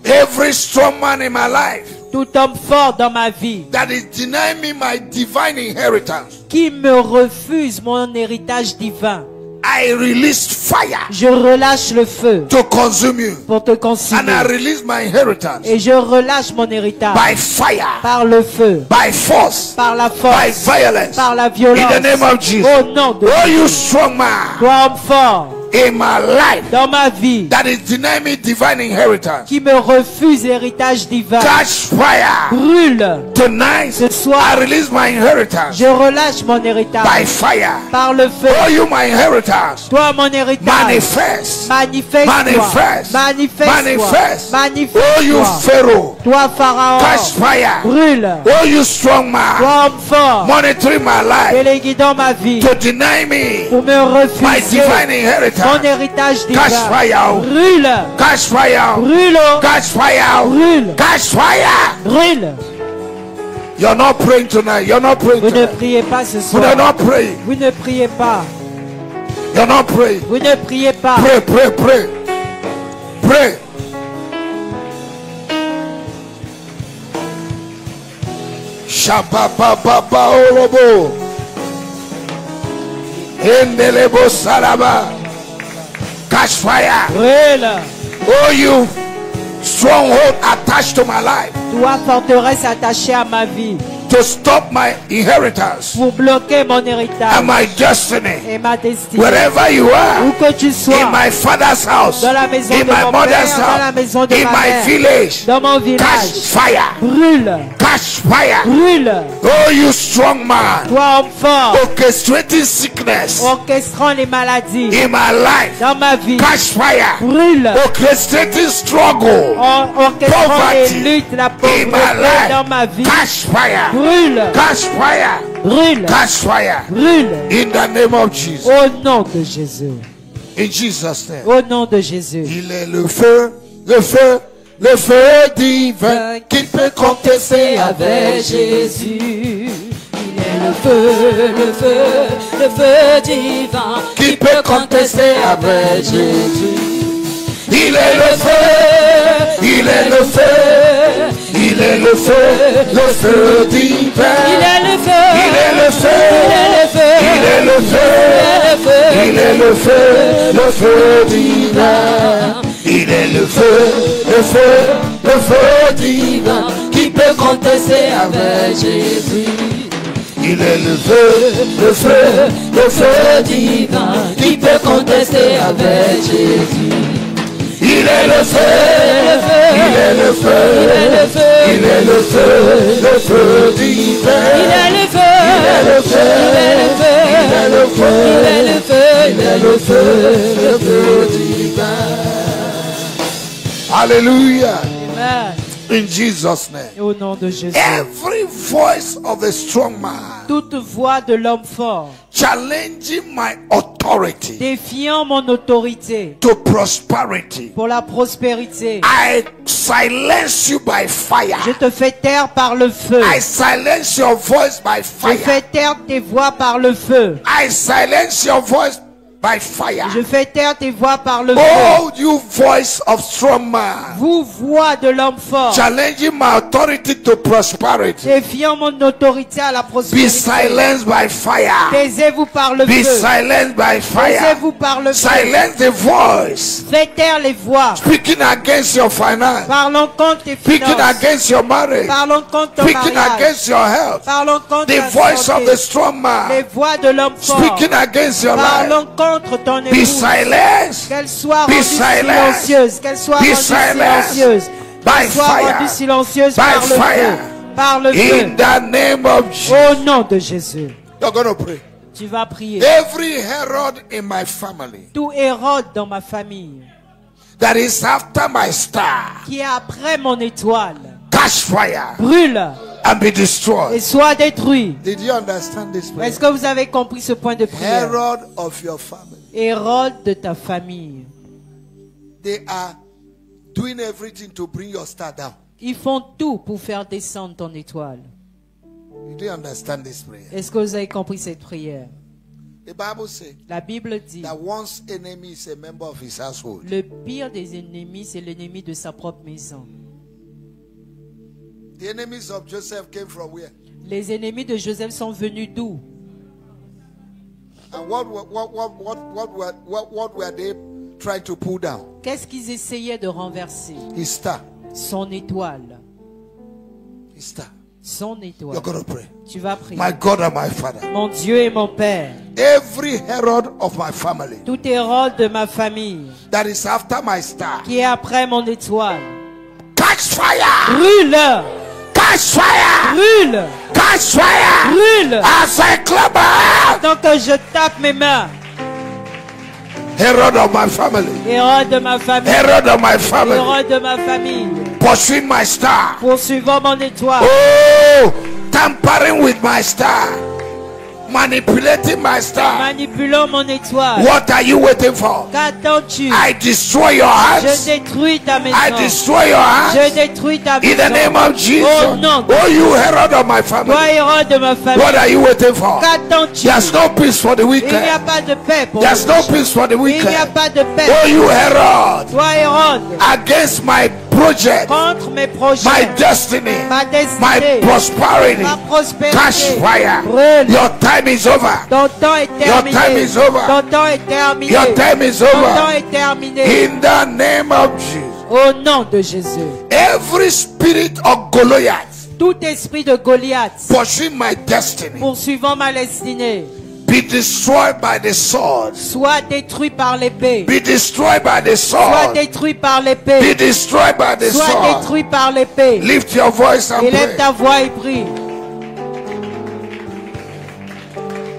Every strong man in my life Tout homme fort dans ma vie that is denying me my divine inheritance, qui me refuse mon héritage divin, I release fire je relâche le feu to consume you. pour te And I consumer. release my inheritance Et je relâche mon héritage by fire, par le feu, by force, par la by force, violence. par la In violence. the name of Jesus. Au nom de Oh, you Jésus. strong man Toi homme fort in my life dans ma vie that is denying me divine inheritance, qui me refuse héritage divin, catch fire brûle. tonight. Ce soir, I release my inheritance je relâche mon by héritage fire. par le feu. Oh, you my inheritance. Toi mon héritage, Manifest. manifeste-toi, Manifest. manifeste-toi, Manifest. manifeste-toi. Oh, you Pharaoh. Toi pharaon, Catch fire. brûle. Oh, you strong man. Toi homme fort, Monitoring my life délégué dans ma vie to deny me pour me my refuser divine mon inheritance. héritage Catch divin. fire. Brûle, Catch fire. brûle, Catch fire. brûle, Catch fire. brûle. You're not praying tonight. You're not praying Vous ne tonight. priez pas ce You're soir. not praying. Vous ne priez pas. You're not praying. Vous ne priez pas. Pray, pray, pray. pray. Shababa olobo. Endelebo salaba. Catch fire. Brûle. Oh, you stronghold attached to my life Toi, forteresse attachée à ma vie, to stop my inheritance pour bloquer mon and héritage my destiny. et ma destinée. Wherever you Où are, que tu sois, in my father's house, dans la maison in de my mon mother's père, dans la maison house, de in ma my mère, village, dans mon catch village, fire. brûle, Catch fire. brûle. Oh, you strong man, Toi, homme fort, orchestrating sickness orchestrant les maladies in my life. dans ma vie, Catch fire. brûle. Orchestrating struggle Orchestrant Poverty les luttes, la in pauvreté my life. dans ma vie, Catch fire. brûle, Catch fire. brûle, Catch fire. brûle. In the name of Jesus. Au nom de Jésus, In Jesus' name. au nom de Jésus. Il est le feu, le feu, le feu divin qui peut contester avec Jésus. Il est le feu, le feu divin qui peut contester avec Jésus. Il est le feu, il est le feu, il est le feu divin. Il est le feu, Il est le feu, il est le feu, il est le feu divin. Il est le feu divin qui peut contester avec Jésus. Il est le feu Divin qui peut contester avec Jésus. Il est le feu, il est le feu, il est le feu divin. Il est le feu, Il est le feu, il est le feu, il est le feu, il est le feu, le feu divin. Hallelujah. Amen. In Jesus' name. Au nom de Jésus. Every voice of a strong man Toute voix de l'homme fort, challenging my authority défiant mon autorité to prosperity, pour la prospérité, I silence you by fire. je te fais taire par le feu. I silence your voice by Je fire. fais taire tes voix par le feu. I silence your voice by fire. Je fais taire tes voix par le feu. Oh, you voice of strong man, Vous, voix de l'homme fort, challenging my authority to prosperity, défiant mon autorité à la be prospérité, silenced by fire. taisez-vous par le Be feu. silenced by fire. Taisez-vous par le feu. Silence the voice Faites taire les voix. speaking against your finance, Parlons contre tes speaking finances. against your marriage, Parlons contre ton speaking mariage. against your health. Parlons contre The ta voice santé. of the strong Les man voix de l'homme fort. speaking against your life. Parlons contre ton Be épouse. silenced Qu'elle soit Be rendue silenced. silencieuse. Qu'elle soit Be rendue silenced. silencieuse. by Qu'elle soit fire. rendue silencieuse By par le fire. feu. Par le feu. In the name of Jesus. Au nom de Jésus. You're going to pray. Tu vas prier. Every Herod in my family Tout Hérode dans ma famille that is after my star, qui est après mon étoile catch fire brûle and be et destroyed. soit détruit. Did you understand this prayer? Est-ce que vous avez compris ce point de prière? Herod of your family. Hérode de ta famille. They are doing everything to bring your star down. Ils font tout pour faire descendre ton étoile. You do understand this prayer? Est-ce que vous avez compris cette prière? The Bible says La Bible dit, that one's enemy is a member of his household. le pire des ennemis, c'est l'ennemi de sa propre maison. The enemies of Joseph came from where? Les ennemis de Joseph sont venus d'où? And what were they trying to pull down? Qu'est-ce qu'ils essayaient de renverser? His star. Son étoile. His star. Son étoile. You're going to pray. Tu vas prier. My God and my Father. Mon Dieu et mon Père, Every Herod of my family tout Hérode de ma famille that is after my star, qui est après mon étoile, catch fire! brûle, Catch fire! brûle, Catch fire! brûle. As I clap my hands, Tant que je tape mes mains, Herod of my family, Hérode de ma famille, Herod of my family, Hérode de ma famille, pursuing my star. poursuivant mon étoile, Oh, tampering with my star. manipulating my star. manipulant mon étoile. What are you waiting for? Qu'attends-tu? I destroy your Je hands. détruis ta maison. I destroy your Je hands. détruis ta In maison. the name of Jesus. Oh non. Oh, you Herod of my family. Toi, héros de ma famille. What are you waiting for? Qu'attends-tu? There's no peace for the Il n'y a wicked. pas de paix pour There's les no méchants. peace for the Il n'y a wicked. pas de paix. Oh, you Herod. Toi, Hérode, Against my project, contre mes projets, my destiny, ma my destinée, prosperity. ma prospérité. Catch fire. Brûle. Your time is over. Ton temps est terminé. time is over. Ton temps est terminé. Your time is Ton temps over. est terminé. In the name of Jesus. Au nom de Jésus. Every spirit of Goliath Tout esprit de Goliath pursuing my destiny poursuivant ma destinée be destroyed by the sword. soit détruit par l'épée. Be destroyed by the Soit sword. détruit par Be l'épée. destroyed by the Soit sword. détruit par l'épée. Lift your voice and Élève pray. ta voix et prie.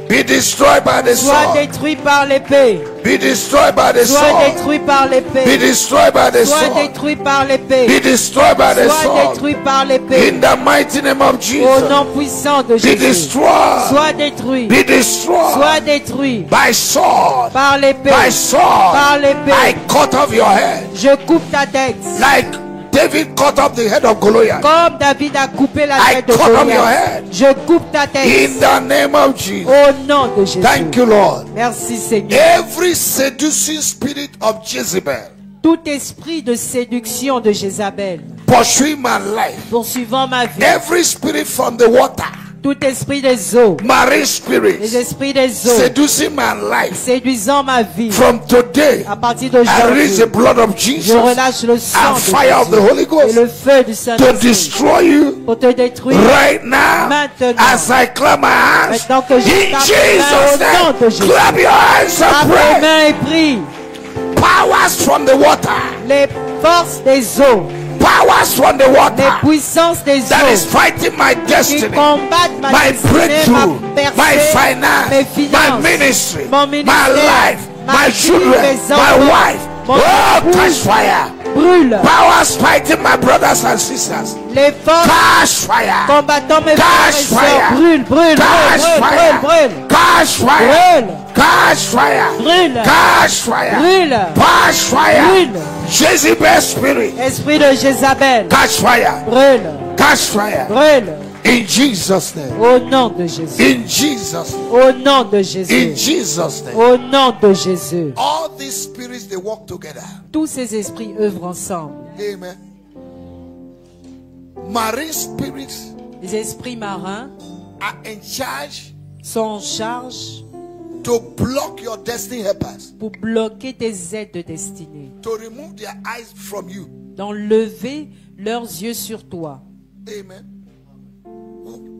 Be destroyed by the Soit sword. détruit par l'épée. Be destroyed by the Soit sword. détruit par Be l'épée. destroyed by the Soit sword. détruit par Be l'épée. destroyed by the Soit sword. détruit par l'épée. In the mighty name of Au Jesus. nom puissant de Be Jésus. destroyed. Soit détruit. Be destroyed Soit détruit by sword. par l'épée. By sword. Par I l'épée. cut off your head. Je coupe ta tête. Like David cut off the head of Goliath. Comme David a coupé la I tête de cut off your Goliath. head. Je coupe ta In tête. the name of Jesus. Au nom de Jésus. Thank you, Lord. Merci Seigneur. Every seducing spirit of Jezebel Tout esprit de séduction de Jézabel pursuing my life. poursuivant ma vie. Every spirit from the water. Tout esprit des eaux. Marine Les spirits esprits des eaux. seducing my life. Séduisant ma vie. From today, À partir I release the d'aujourd'hui. blood of Je Jesus relâche le sang and de fire of the Jésus Holy et Ghost le feu du to Saint-Esprit destroy you pour te détruire. right now. Maintenant. As I clap my hands Maintenant que je in tape Jesus' mes mains au nom name, de Jésus. clap your hands Tape and les pray. mains et prie. Powers from the water, Les forces des eaux. powers from the Les water puissances des that is eaux. fighting my Qui destiny, combattent ma my destinée, breakthrough, ma my percée, mes finance, my finances, ministry, mon my ministère, life, ma my vie, children, mes my enfants, wife. mon Oh, épouse. catch fire. Brûle. Powers fighting my brothers and sisters. Les forces Catch fire. combattant mes frères Catch et sœurs. fire. Brûle, brûle, Catch brûle, fire. brûle, brûle. Catch fire. Brûle. Catch fire. Brûle. Catch fire. Brûle. Catch fire. Brûle. Jezebel spirit. Esprit de Jézabel. Catch fire. Brûle. Catch fire. Brûle. In Jesus' name. Au nom de Jésus. In Jesus' name. Au nom de In Jésus. Jesus' name. Au nom de Jésus. All these spirits, they work together. Tous ces esprits œuvrent ensemble. Amen. Marine spirits Les esprits marins are in charge sont en charge to block your destiny helpers, pour bloquer tes aides de destinée, to remove their eyes from you. d'enlever leurs yeux sur toi. Amen.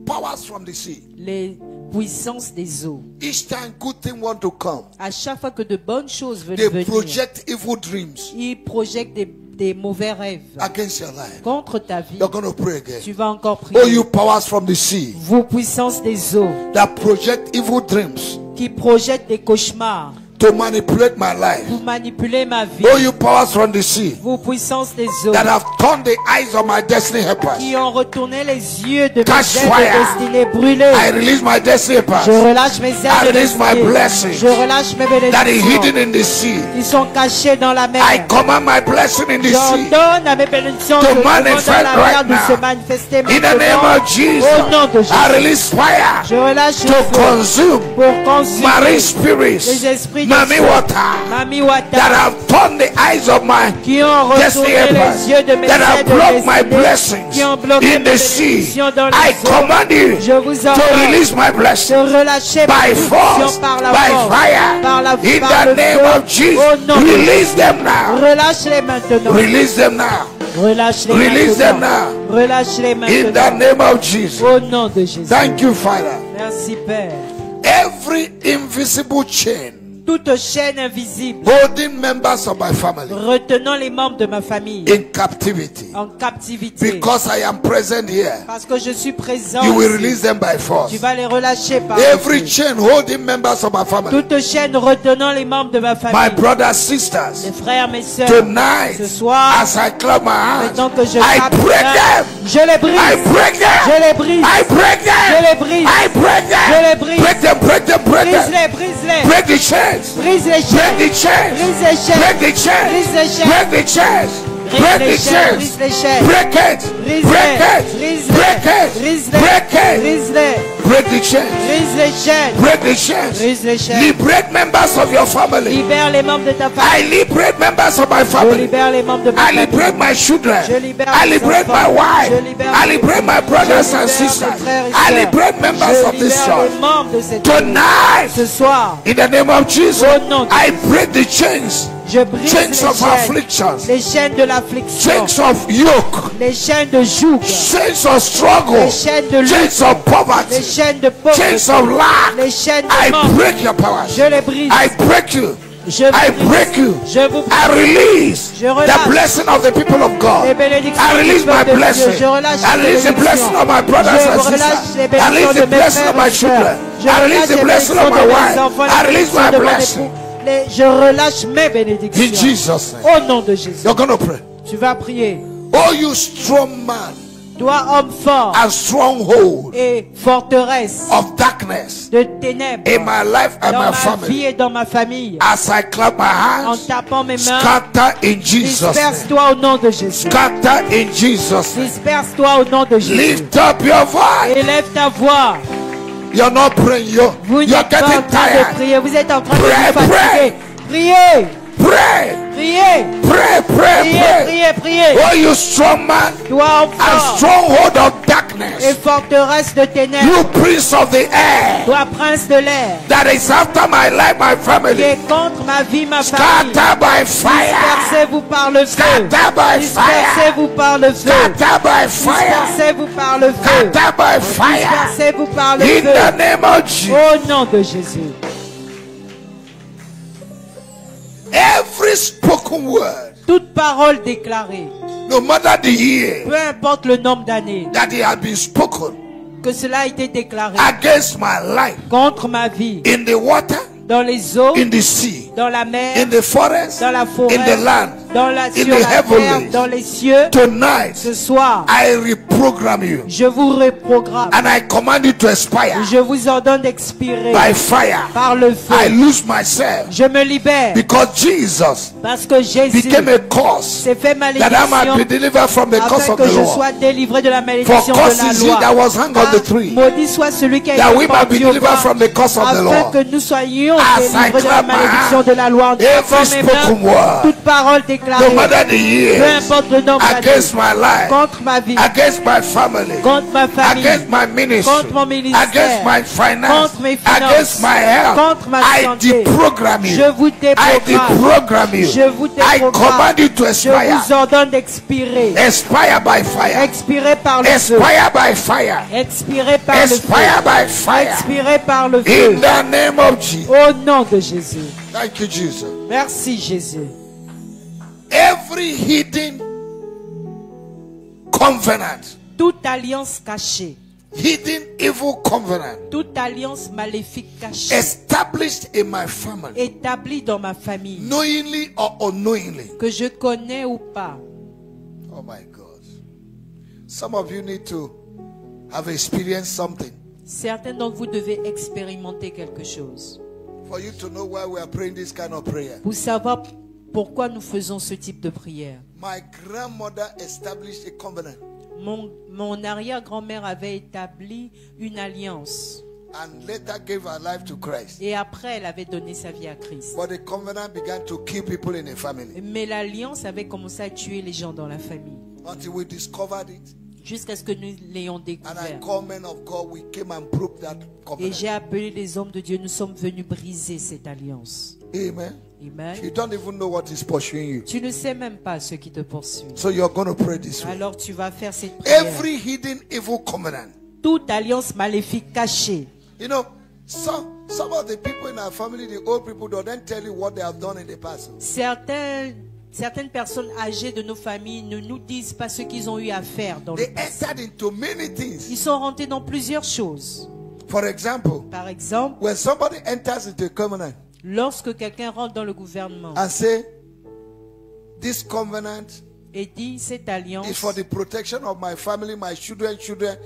Powers from the sea. Les puissances des eaux. Each time good things want to come, À chaque fois que de bonnes choses veulent they venir, project evil dreams ils projettent des mauvais rêves against your life. contre ta vie. You're going to pray again. Tu vas encore Oh, prier. you powers from the sea Vous puissances des eaux that project evil dreams qui projettent des cauchemars to manipulate my life. pour manipuler ma vie. Oh, you powers from the sea Vous puissances des eaux that have turned the eyes of my destiny helpers. qui ont retourné les yeux de mes Catch aides fire. de destinée brûlées. I release my destiny helpers Je relâche mes I aides de release my destinée. blessings Je relâche mes that is hidden bénédictions in the sea. qui sont cachées dans la mer. I command my blessing in the sea. J'ordonne à mes bénédictions To de manifest dans la mer right de now. se manifester In the name maintenant. of Jesus, Au nom de Jésus. I release fire Je relâche le to feu consume pour consumer marine les spirits, esprits de Mami feu, water, Mami that Wata, have turned the eyes of my qui ont destiny retourné helpers, les yeux de mes that have aides de blocked my destinée, blessings qui ont bloqué in mes the sea. bénédictions dans I les eaux. command you Je vous to ordonne release my de blessing relâcher by mes force, bénédictions par la by force, fire, par la in par the le name feu. of Jesus. Au nom de Release them now. Relâche-les maintenant. Release them now. Relâche-les Release them maintenant. now. Relâche-les In the maintenant. name of Jesus. Au nom de Jésus. Thank you, Father. Merci Père. Every invisible chain Toute chaîne invisible holding members of my family retenant les membres de ma famille in captivity, en captivité. because I am present here, Parce que je suis présent you will ici. release them by force. Tu vas les relâcher par Every le feu. chain holding members of my family, Toute chaîne retenant les membres de ma my famille. brothers, sisters, Mes frères, mes sœurs. tonight, Ce soir, as I clap my hands, maintenant que je I tape break là, them. je les brise. I break them. Je les brise. I break Je les them. brise. I break Je les them. brise. Break them them, break them, break them. Brise-les, brise-les. Break the chains. Brise les Break chaînes. the chains. Brise les chaînes. Break the chains. Brise les chaînes. Break the chains. Brise Break les the chaînes. chains. Brise les chaînes. Break it. Brise-les. Break it. Brise-les. Break it. Brise-les. Break it. Brise-les. Break the chains. Brise les chaînes. Break the chains. Brise les chaînes. Liberate members of your family. Libère les membres de ta I famille. liberate members of my Je family. libère les membres de ma I famille. liberate my children. Je libère I mes liberate my enfants. wife. Je libère I mes liberate my filles. brothers Je and libère sisters. mes frères et I sœurs. liberate members Je of this libère church. les membres de cette église. Tonight, Ce soir, in the name of Jesus, Au nom de I break the chains. je brise Chains les of chaînes. afflictions. Les chaînes de l'affliction. Chains of yoke. Les chaînes de joug. Chains of struggle. Les chaînes de lutte. Chains of Les poverty. chaînes de pauvreté. Chains of lack. Les chaînes I de manque. break your powers. Je les brise. I break you. Je I vous break brise. you. Je vous brise. I release Je relâche. the blessing of the people of God. Les bénédictions I release du my peuple de blessing. Dieu. Je relâche I les release the bénédictions. blessing of my brothers Je and relâche sisters. les I bénédictions release de the mes blessing frères of my et sœurs. children. Je I release relâche the les blessing of bénédictions my de mes wife. enfants, I les release bénédictions my de mon blessing. époux. Je relâche mes In bénédictions. Jesus' name. Au nom de Jésus. You're going to pray. Tu vas prier. Oh, you strong man Toi, homme fort and stronghold et forteresse of darkness de ténèbres in my life and dans my ma vie family. et dans ma famille. As I clap my En hands, tapant mes mains, scatter in Jesus' name. disperse-toi au nom de Jésus. Scatter in Jesus' name. Disperse-toi au nom de Jésus. Lift up your voice. Élève ta voix. You're not praying. Vous You're n'êtes pas en getting train de tired. prier. Vous êtes en train de Pray, vous fatiguer. Priez. Pray. Priez. Pray, pray, Priez, pray. priez, priez. Oh, you strong man Toi, homme and fort stronghold of et darkness. forteresse de ténèbres. You prince of the air Toi, prince de l'air, that is after my life, my qui family. est contre ma vie, ma famille. Scatter by fire. Dispersez-vous par le feu. Scatter by fire. Dispersez-vous par le feu. Scatter by fire. Dispersez-vous par le feu. Scatter by fire. Dispersez-vous par le In the feu. name of Jesus. Au nom de Jésus. Every spoken word, Toute parole déclarée, no matter the year peu importe le nombre d'années, that it has been spoken que cela a été déclaré against my life, contre ma vie, in the water, dans les eaux, in the sea, dans la mer, in the forest, dans la forêt, in the land, dans la, in sur the la terre, heavenlies. dans les cieux, Tonight, ce soir, I reprogram you je vous reprogramme. and I command you to expire Je vous ordonne d'expirer by fire. par le feu. I lose myself Je me libère because Jesus parce que Jésus became a cause s'est fait that I might be malédiction delivered from the curse afin of que the je law. sois délivré de la For malédiction cause de la is he loi. that was hung on the tree, Maudit soit celui qui a that été we might be pendu au delivered bois, from the curse of the afin law. que nous soyons As I délivrés de la clap my malédiction hand, de la loi. En every tapant mes spoken mains, word, toute parole no déclarée, matter the peu years, importe le nombre d'années, against my life, contre ma vie, against my family, contre ma famille, against my ministry, contre mon ministère, against my finance, contre mes finances, against my health, contre ma I santé. deprogram you. Je vous I déprogramme. deprogram you. Je vous I déprogramme. command you to Je expire. vous ordonne d'expirer. Expire by fire. Expirez par le feu. Expire by fire. Expirez par le Expire feu. by fire. Expirez par le In feu. the name of Jesus. Au nom de Jésus. Thank you, Jesus. Merci Jésus. Every hidden covenant, Toute alliance cachée, hidden evil covenant toute alliance maléfique cachée, established in my family, établie dans ma famille, knowingly or unknowingly. que je connais ou pas. Oh my God. Some of you need to have experienced something Certains d'entre vous devez expérimenter quelque chose for you to know why we are praying this kind of prayer. pour savoir pourquoi nous faisons ce type de prière. My grandmother established a covenant Mon arrière-grand-mère avait établi une alliance and later gave her life to Christ. et après elle avait donné sa vie à Christ. But the covenant began to kill people in the family Mais l'alliance avait commencé à tuer les gens dans la famille until we discovered it. jusqu'à ce que nous l'ayons And I découvert. call men of God, we came and broke that Et covenant. j'ai appelé les hommes de Dieu, nous sommes venus briser cette alliance. Amen. Amen. You don't even know what is pursuing you. Tu ne sais même pas ce qui te poursuit. So you're going to pray this way. Alors tu vas faire cette prière. Every hidden evil covenant. Toute alliance maléfique cachée. You know, some of the people in our family, the old people, don't tell you what they have done in the past. Certaines personnes âgées de nos familles ne nous disent pas ce qu'ils ont eu à faire dans le They passé. entered into many Ils things. sont rentrés dans plusieurs choses. For example, Par exemple, when somebody enters into a covenant lorsque quelqu'un rentre dans le gouvernement and say, this covenant Et dit, cette alliance, is for the protection of my family, my children,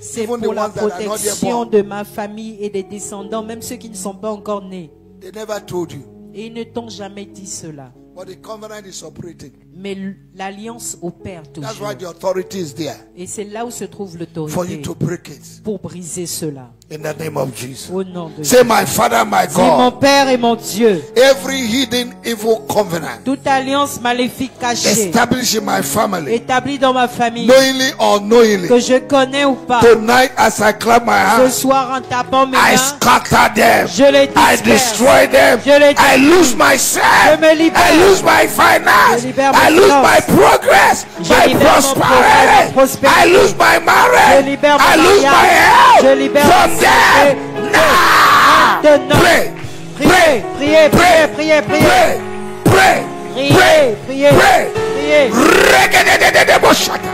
c'est even the pour la ones that are not yet protection born. de ma famille et des descendants, même ceux qui ne sont pas encore nés. They never told you. Et ils ne t'ont jamais dit cela. But the covenant is operating. Mais l'alliance opère That's toujours. why the authority is there Et c'est là où se trouve for you l'autorité to break it. pour briser cela. In the name of Jesus. Au nom de Say, Jésus. my Father, my Dis, mon God, Père et mon Dieu, every hidden evil covenant toute alliance maléfique cachée, established in my family, établie dans ma famille, knowingly or unknowingly, que je connais ou pas, tonight as I clap my ce hands, soir en tapant mes I mains, scatter them. je les I disperse. destroy them. Je les I détruis. lose myself. Je me libère. I lose my finance. Je libère I mes lose finances. my progress. Je My libère mon progrès, prosperity. ma prospérité. I lose my marriage. Je libère mon I lose my mariage. Je health libère from ma them. santé. Now. Maintenant. Pray. Priez, priez, priez, priez, priez. Pray. Priez, priez, Pray. priez. Regededededeboshata.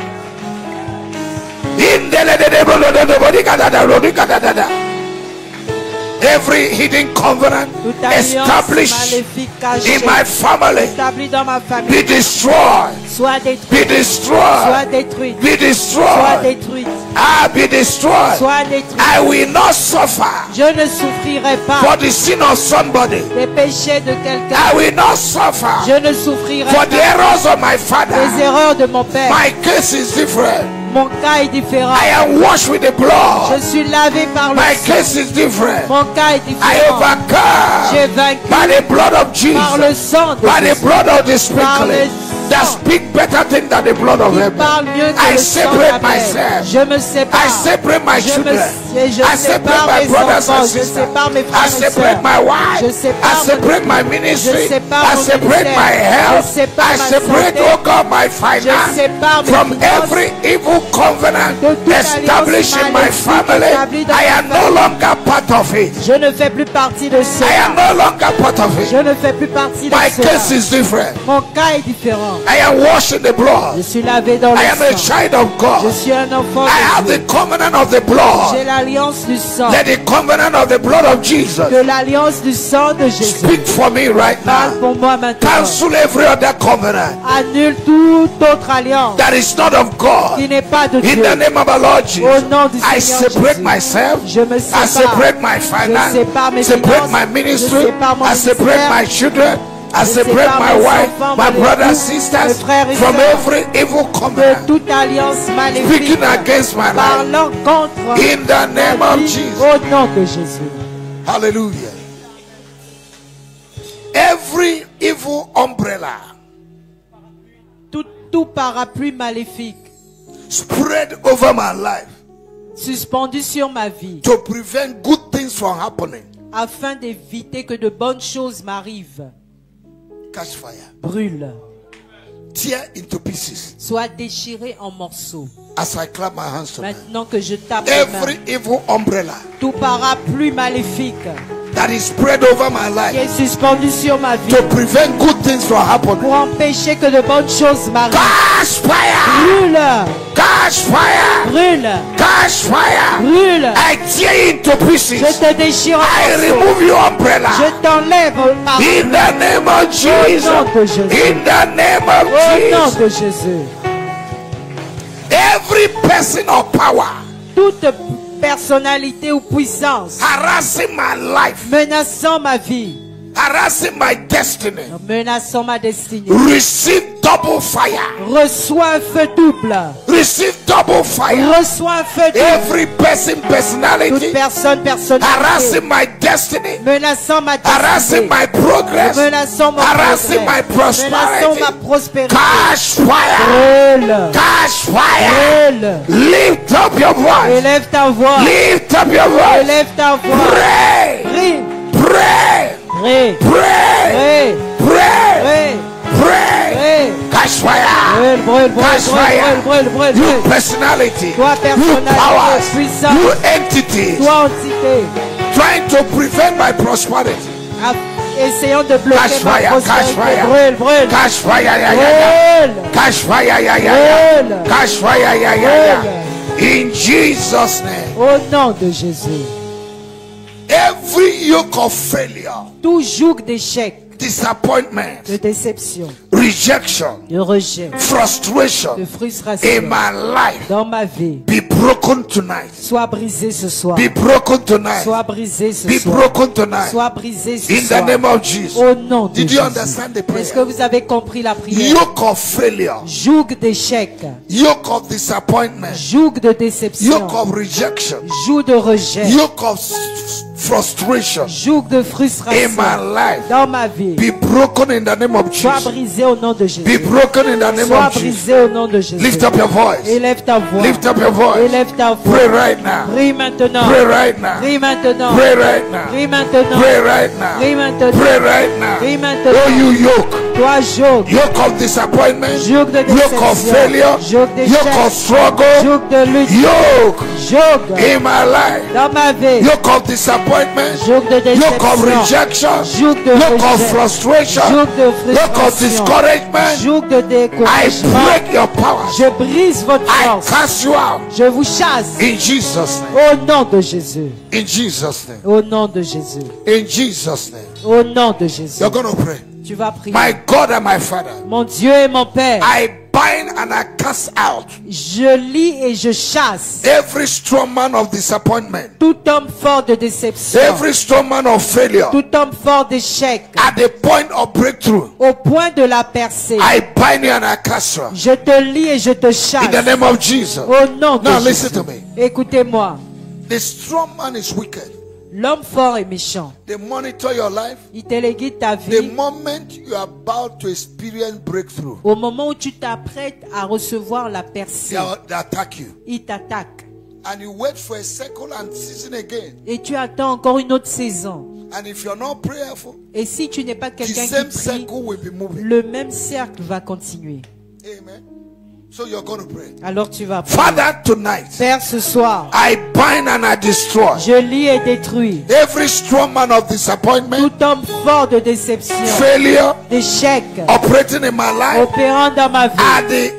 Indelededebodododobodikadadadodikadadada. Every hidden covenant Toute alliance established maléfique cachée, in my family établie dans ma be famille, destroyed. soit Be détruite, soit destroyed. détruite, Be soit destroyed. détruite, Be destroyed. soit détruite. I will not suffer Je ne souffrirai for pas the sin of somebody. des péchés de I quelqu'un. will not suffer Je ne souffrirai for the pas errors of my des father. erreurs de mon père. My case is different. Mon cas est différent. I am washed with the blood. Je suis lavé par le My sang. case is different. Mon cas est I différent. overcome J'ai vaincu by the blood of par le Jesus, sang de by the Jésus. blood of the Par le sprinkling that sang. speak better things than the blood of Il parle heaven. mieux que I le sang separate d'Abel. myself. Je me sépare. I separate my Je me children. je I separate sépare my mes brothers enfants. and Je sisters. sépare mes I frères et separate sœurs. my wife. Je I sépare separate my je ministry. sépare I mon separate ministère. my health. Je sépare I ma separate, santé. oh God, my finance sépare mes from finances every evil covenant de toute established in my alliance family. établie dans I ma am no famille. longer part of it. Je ne fais plus partie de I cela. am no longer part of Je it. ne fais plus partie de My case cela. is different. Mon cas est différent. I am washed in the Je blood. suis lavé dans I le am a sang. child of Je God. suis un enfant I have de the Dieu. covenant of the J'ai blood. l'alliance du sang. Let the covenant of the blood of Jesus Que l'alliance du sang de Jésus speak for me right parle now. pour moi maintenant. Cancel every other covenant Annule toute autre alliance that is not of qui God. n'est pas de In Dieu. the name of our Lord Au Jesus, nom du I Seigneur separate Jésus. myself. Je me I sépare. separate my finance. Je sépare mes Separate finances. my ministry. Je sépare mon I separate ministère. my children. I Je separate sépare my mes wife, enfants, my mon brothers, époux, sisters mes frères et from sœurs. every evil De covenant toute alliance maléfique speaking against my life. parlant contre In the name ma of vie, Jesus. au nom de Jésus. Hallelujah. Every evil umbrella Tout parapluie maléfique spread over my life suspendu sur ma vie to prevent good things from happening. afin d'éviter que de bonnes choses m'arrivent. Catch fire. Brûle, Tear into pieces. soit déchiré en morceaux. As I clap my hands tonight. Maintenant que je tape les mains, Every evil umbrella tout parapluie maléfique that is spread over my qui life est suspendu sur ma vie to prevent good things from happening. pour empêcher que de bonnes choses m'arrivent. Catch fire! Brûle, Catch fire! brûle, Catch fire! brûle. I tear you into Je pieces. te déchire en I morceaux. remove your umbrella. Je t'enlève par In the name of Jesus. nom de Jésus. In the name of au nom Jesus. de Jésus. Every person of power Toute personnalité ou puissance harassing my life, menaçant ma vie, harassing my destiny, menaçant ma destinée, receive double fire. reçois un feu double. Receive double fire. Reçois un feu double. Every person, Toute personality personne, personnalité harassing my destiny, menaçant ma harassing destinée, my progress, menaçant mon harassing my progrès, menaçant ma prosperity. prospérité. Catch fire. Brûle, Catch fire. brûle. Lift up your voice. Élève ta voix. Lift up your voice. Élève ta voix. Pray. Prie, Pray. prie, Pray. prie, Pray. prie, Pray. prie. Catch fire. Brûle, brûle, brûle, Catch fire. brûle, brûle, brûle, You brûle. personality. Toi, You personnalité, powers. puissance. You entities. Toi, entité, Trying to prevent my prosperity. essayant de bloquer Catch ma fire. Catch prospérité. fire. Brûle, brûle, Catch fire. Yeah, yeah, yeah. brûle, Catch fire. Yeah, yeah, yeah. brûle. Catch fire. Yeah, yeah, yeah. In Jesus' name. Au nom de Jésus. Every yoke of failure Tout joug d'échec disappointment, de déception, rejection, de rejet, frustration de in frustration my life dans ma vie. be broken tonight. Sois brisé ce soir. Be broken tonight. Sois brisé ce Be soir. broken tonight. Sois brisé ce In the soir. name of Jesus. Au nom de Did you Jésus. understand the Est-ce que prayer? vous avez compris la prière? Yoke of failure, Joug d'échec, yoke of disappointment, joug de déception, yoke of rejection, joug de rejet, yoke of frustration joug de in frustration my life dans ma vie. be broken in the name of Sois Jesus. brisé au nom de Be Jésus. broken in the name Sois of Jesus. brisé au nom de Jésus. Lift up your voice. Élève ta voix. Lift up your voice. Élève ta voix. Pray right now. Prie maintenant. Pray right now. Prie maintenant. Prie right now. Prie maintenant. Prie right now. Prie maintenant. Prie right now. Prie maintenant. Oh, you yoke. Toi, joug. Yoke of disappointment. Joug de Yoke of déception. failure. Joug d'échec. Yoke of struggle. Joug de lutte. Yoke Joug in my life. dans ma vie. Yoke of disappointment. Joug de Yoke of déception. rejection. Joug de Yoke of rejet. frustration. Joug de Yoke of frustration. discouragement. Joug de I découragement. break your power. Je brise votre I force. cast you out. Je vous chasse. In Jesus' name. Au nom de Jésus. In Jesus' name. Au nom de Jésus. In Jesus' name. Au nom de Jésus. You're going to pray. Tu vas prier. My God and my Father, Mon Dieu et mon Père, I bind and I cast out je lis et je chasse every strong man of disappointment, tout homme fort de déception, every strong man of failure tout homme fort d'échec, at the point of breakthrough. au point de la percée. I bind you and I cast you Je te lis et je te in chasse. the name of Jesus. Au nom de Now Jésus. listen to me. Écoutez-moi. The strong man is wicked. L'homme fort est méchant. They monitor your life. Il téléguide ta The vie. moment you are about to experience breakthrough, Au moment où tu t'apprêtes à recevoir la percée, they attack you. il t'attaque. And you wait for a second and season again. Et tu attends encore une autre saison. And if you're not prayerful, Et si tu n'es pas the quelqu'un same qui prie, circle will be moving. le même cercle va continuer. Amen. So you're going to pray. Alors tu vas prier. Father, tonight, Père, ce soir, I bind and I destroy je lis et détruis every strong man of disappointment, tout homme fort de déception, failure, d'échec, operating in my life opérant dans ma vie,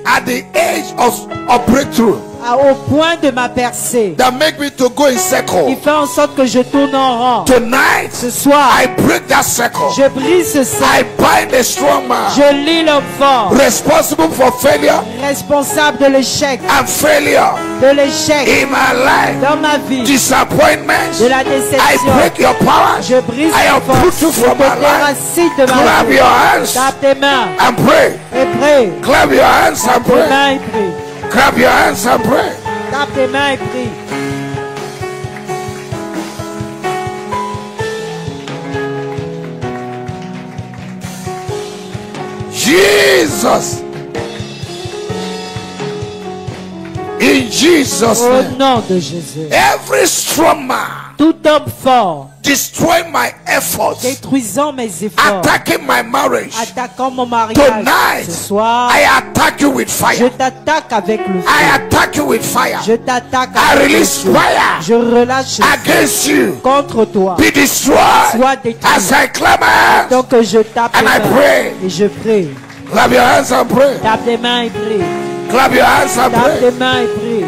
at the age of breakthrough au point de ma percée, that make me to go in qui circle. fait en sorte que je tourne en rang. Tonight, Ce soir, I break that circle. je brise ce I cercle. bind the strong man Je lis l'homme fort, responsible for failure responsable de l'échec, and failure de l'échec in my life, dans ma vie, disappointment. de la I déception. break your power. Je brise I ta uproot force. you Je from te my life. déracine de ma Clap vie. your hands Tape tes mains and pray. et prie. Clap your hands and Tape tes pray. mains et prie. Clap your hands and pray. Tape tes mains et prie. Jesus. In Jesus' Au name. nom de Jésus. Every strong man Tout homme fort, destroy my efforts, détruisant mes efforts, attacking my marriage. attaquant mon mariage. Tonight, Ce soir, I attack you with je fire. t'attaque avec le I feu. attack you with fire. Je t'attaque I avec le release feu. fire Je relâche le feu against you. contre toi. Be destroyed Sois détruit. as I clap my hands. Donc je tape And les I mains pray. et je prie. Clap your hands and pray. Tape les mains et prie. Clap your hands and Tape pray. les mains et prie.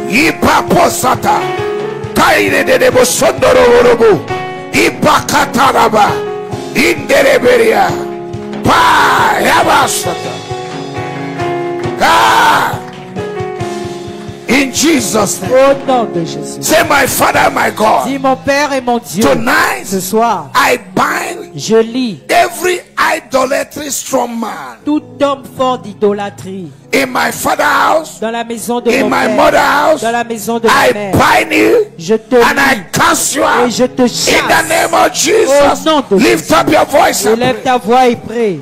Ipaposata. Kaire de debo sondoro worobo. Ipakataraba. Indereberia. Pa yabasata. Ah. In Jesus' name. Au nom de Jésus. Say, my Father, my God. Dis mon Père et mon Dieu. Tonight, Ce soir, I bind je lis every idolatry strong man tout homme fort d'idolâtrie in my father's house, dans la maison de in mon my père, mother's house. dans la maison de ma I mère. bind you Je te and I lis cast you et out. je te In the chasse. name of Jesus, nom de lift up your voice and Élève pray. ta voix et prie.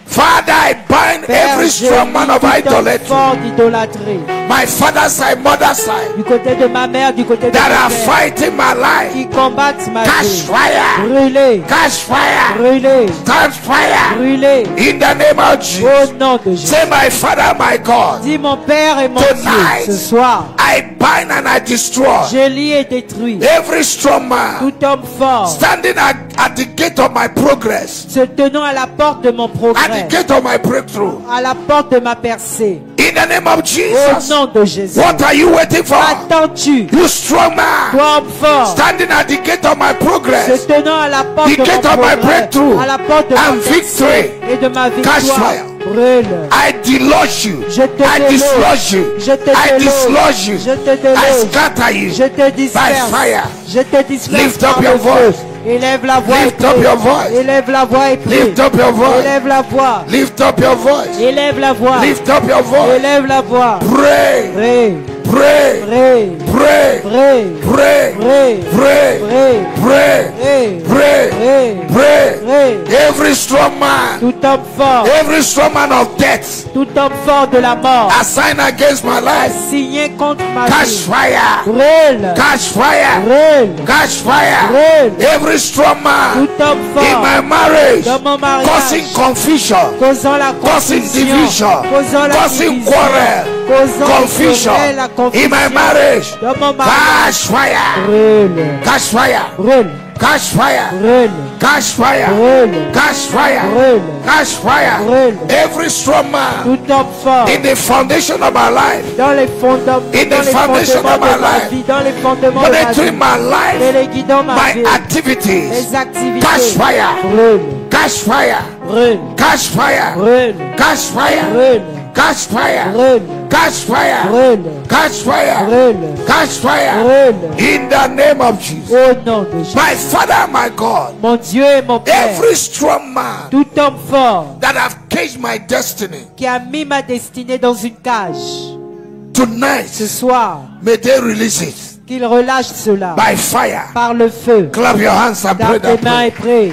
Father, I bind Père, every je strong lis man of tout homme idolatry. fort d'idolâtrie. My father's side, mother's side, Du côté de ma mère, du côté de that mon are père, fighting my life. qui combattent ma Catch vie. fire! Brûlez, Catch fire! brûlez, Catch fire! brûlez. In the name of Jesus. Au nom de Jésus. Say, my Father, my God. Dis mon Père et mon Tonight, Dieu, ce soir, I bind and I destroy je lis et détruis every strong man tout homme fort standing at the gate of my progress, se tenant à la porte de mon at the progrès, gate of my breakthrough. à la porte de ma percée. In the name of Au Jesus. nom de Jésus. What are you waiting for? Attends-tu? You strong man. Toi, homme fort. Standing at the gate of my Se progress. tenant à la porte The de mon gate of my progrès, breakthrough à la porte de and mon succès et de ma Catch victoire. fire. Brûle. I deluge you. Je te I déloge. dislodge you. Je te I déloge. dislodge you. Je te I déloge. scatter you. Je te disperse. By fire. Je te disperse Lift par up your le feu. voice. Élève la voix Lift et up prie. your voice. Élève la voix et prie. Lift up your voice. Élève la voix. Lift up your voice. Élève la voix. Lift up your voice. Élève la voix. Pray. Prie. Pray. Prie. Pray. Prie. Pray. Prie. Pray. Prie. Pray. Prie. Pray. Prie. Pray. Prie. Every strong man. Tout homme fort. Every strong man of death. Tout homme fort de la mort. Assigned against my life. Signé contre ma Catch vie. fire. Brûle. Catch fire. Brûle. Catch fire. Brûle. Every strong man Tout homme in fort. my marriage. Dans mon mariage. Causing confusion. Causant la Causing confusion. division. Causant la Causing division. quarrel. Causant Confusion. la In confusion. my marriage. Dans mon mariage. Catch fire. Brûle. Catch fire. Brûle. Catch fire. Brûle. Catch fire. Brûle. Catch fire. Brûle. Catch fire. Brûle. Every strong man Tout homme fort. in the foundation of my life. Dans les fondements, In the dans les foundation fondements of my de ma life. vie, dans les fondements de ma Monitoring vie, my life. et les guidant ma My vie, activities. les activités, Catch fire. brûle, Catch fire. brûle, Catch fire. brûle, Catch fire. brûle, Catch fire. brûle, Catch fire. brûle, Catch fire. brûle, Catch fire. brûle, In the name of Jesus. au nom de Jésus. My Father, my God. Mon Dieu et mon Père, Every strong man tout homme fort that have caged my destiny qui a mis ma destinée dans une cage, ce tonight, soir, may they release it qu'il relâche cela by fire. par le feu. Clap your hands and pray Tape tes that mains et prayer. prie.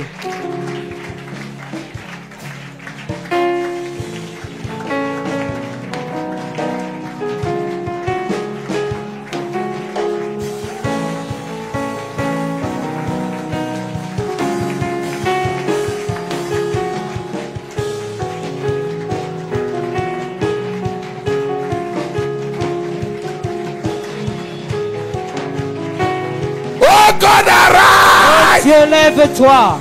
Oh God, arise! Dieu, lève-toi.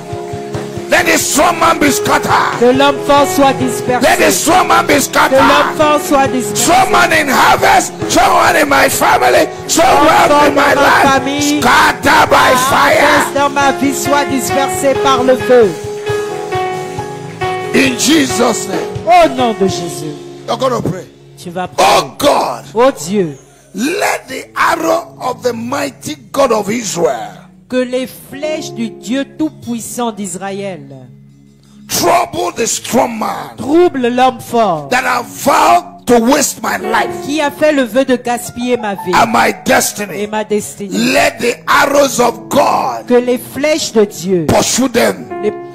Let the strong man be scattered. Que l'homme fort soit Let the dispersé. strong man be Que l'homme scattered. fort soit dispersé. Strong man in harvest, strong man in my family, strong man in my dans ma life. famille. Scattered by Harvest fire. dans ma vie soit dispersé par le feu. In Jesus' name. Au nom de Jésus, You're going to pray. tu vas prier. Oh God, Oh Dieu, let the arrow of the mighty God of Israel que les flèches du Dieu Tout-Puissant d'Israël trouble the strong man troublent l'homme fort that have vowed to waste my life qui a fait le vœu de gaspiller ma vie and my et destiny. ma destinée. Let the arrows of God Que les flèches de Dieu pursue them.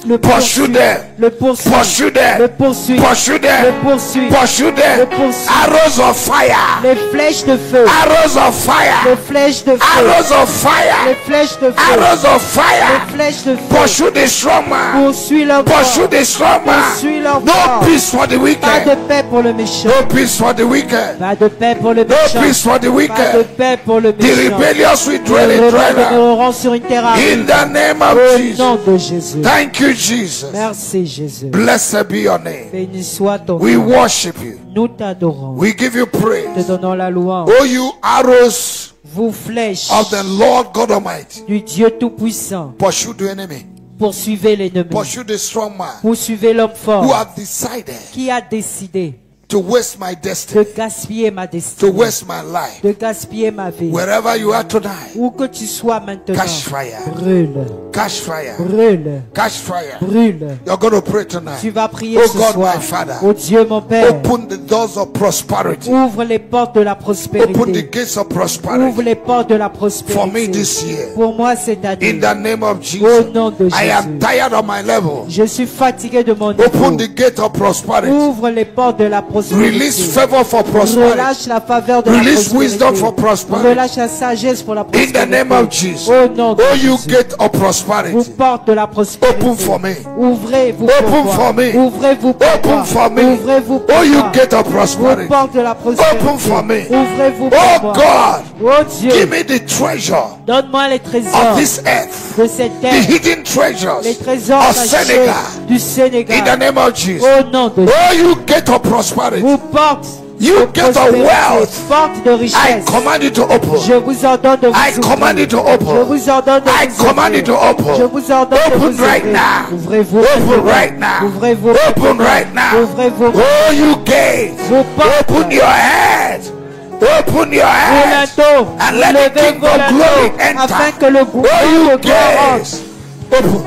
le Pursue poursuivent, them. le poursuivent, Pursue them. le poursuivent, Pursue le them. poursuivent, Pursue them. le poursuivent. Arrows of fire. Les flèches de feu, Arrows of les fire. flèches de feu, Arrows of les fire. flèches de feu, Arrows of les fire. flèches de feu. Pursue the strong man. Poursuis l'homme Pursue fort. the strong Poursuis man. l'homme No fort. peace for the Pas de wicked. paix pour le méchant. No peace for the wicked. Pas de paix pour le No méchant. peace for the Pas de wicked. paix pour le The méchant. rebellious will dwell Les in rebelles dry land. demeureront sur une terre aride. In the name of Au Jesus. nom de Jésus. Thank you, Jesus. Merci Jésus. Blessed be your name. Béni soit ton We nom. worship you. Nous t'adorons. We give you Te praise. donnons la louange. Oh, you arrows Vous flèches of the Lord God Almighty. du Dieu Tout-Puissant. Pursue the enemy. Poursuivez l'ennemi. Pursue the strong man Poursuivez l'homme who fort have decided qui a décidé to waste my de destiny, gaspiller ma to destinée, waste my life. de gaspiller ma vie. Wherever you are tonight, Où que tu sois maintenant, catch fire. brûle, Catch fire. brûle, Catch fire. brûle. You're going to pray tonight. Tu vas prier Oh ce God, soir. my Father. Oh Dieu mon Père, Open the doors of prosperity. ouvre les portes de la Open the prospérité. gates of Ouvre prosperity les portes de la for me prospérité. this year. Pour moi cette année. In the name of Au Jesus. nom de I am Jésus. tired of my level. Je suis fatigué de mon niveau. Open the gate of prosperity. Ouvre les portes de la prospérité. Release favor for prosperity. Relâche la faveur de Release la wisdom prospérité. for prosperity. Relâche la sagesse pour la In prospérité. the name of Jesus. Au nom de Oh, you Jésus. gate of Vous prosperity. portes de la prospérité. Open for me. Ouvrez-vous Open pour for moi. me. Ouvrez-vous pour Open moi. for me. Ouvrez-vous pour Oh, you moi. gate of Vous prosperity. portes de la prospérité. Open for me. Ouvrez-vous pour Oh moi. God, Oh Dieu, give me the treasure donne-moi les of trésors this earth. de cette The terre. hidden treasures Les trésors of cachés Senegal. du In the Sénégal. name of Jesus. Au nom de Jésus. Oh, you gate of prosperity. Vous portes You de gate of prospérité, wealth, porte de I richesse. command you to open. Je vous ordonne de vous I command you to ouvrir. open. Je vous ordonne de I vous command you to ouvrir. open. Je vous ordonne de Open vous right ouvrir. now. Ouvrez-vous Open maintenant. right now. Ouvrez-vous Open maintenant. right now. Ouvrez-vous Oh, you gates. vos portes. Open your head. Open your Vos head. linteaux. And let the Levez King vos of glory linteaux afin enter. que le Oh, gouvernement you de gloire entre. gates. Open.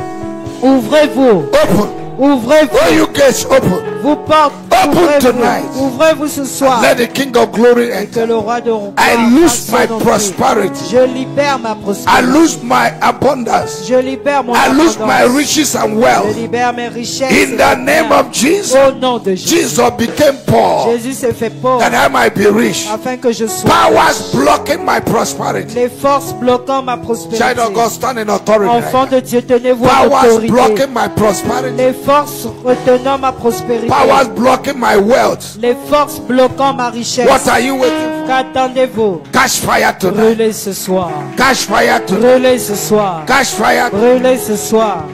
Ouvrez-vous. Open. Ouvrez-vous. Oh, you gates. Open. Vos portes. Open Ouvrez-vous. tonight. Ouvrez-vous ce soir. Let the King of glory Et que enter. le roi de gloire I lose fasse my son entrée. prosperity. Je libère ma I prospérité. lose my abundance. Je libère mon I lose my abondance. riches and Je wealth. libère mes richesses. In et the mes name biens. of Jesus, Au nom de Jésus. Jesus became poor Jésus s'est fait pauvre that I might be rich. afin que je sois Powers blocking my prosperity. les forces bloquant ma prospérité. Child of God, stand in authority. Enfant de Dieu, tenez-vous en Powers autorité. blocking my prosperity. Les forces retenant ma prospérité. Powers blocking my wealth. Les forces bloquant ma richesse. What are you waiting Qu'attendez-vous? for? Catch fire tonight. Brûlez ce soir. Catch fire tonight. Brûlez ce soir. Catch fire. Brûlez ce soir.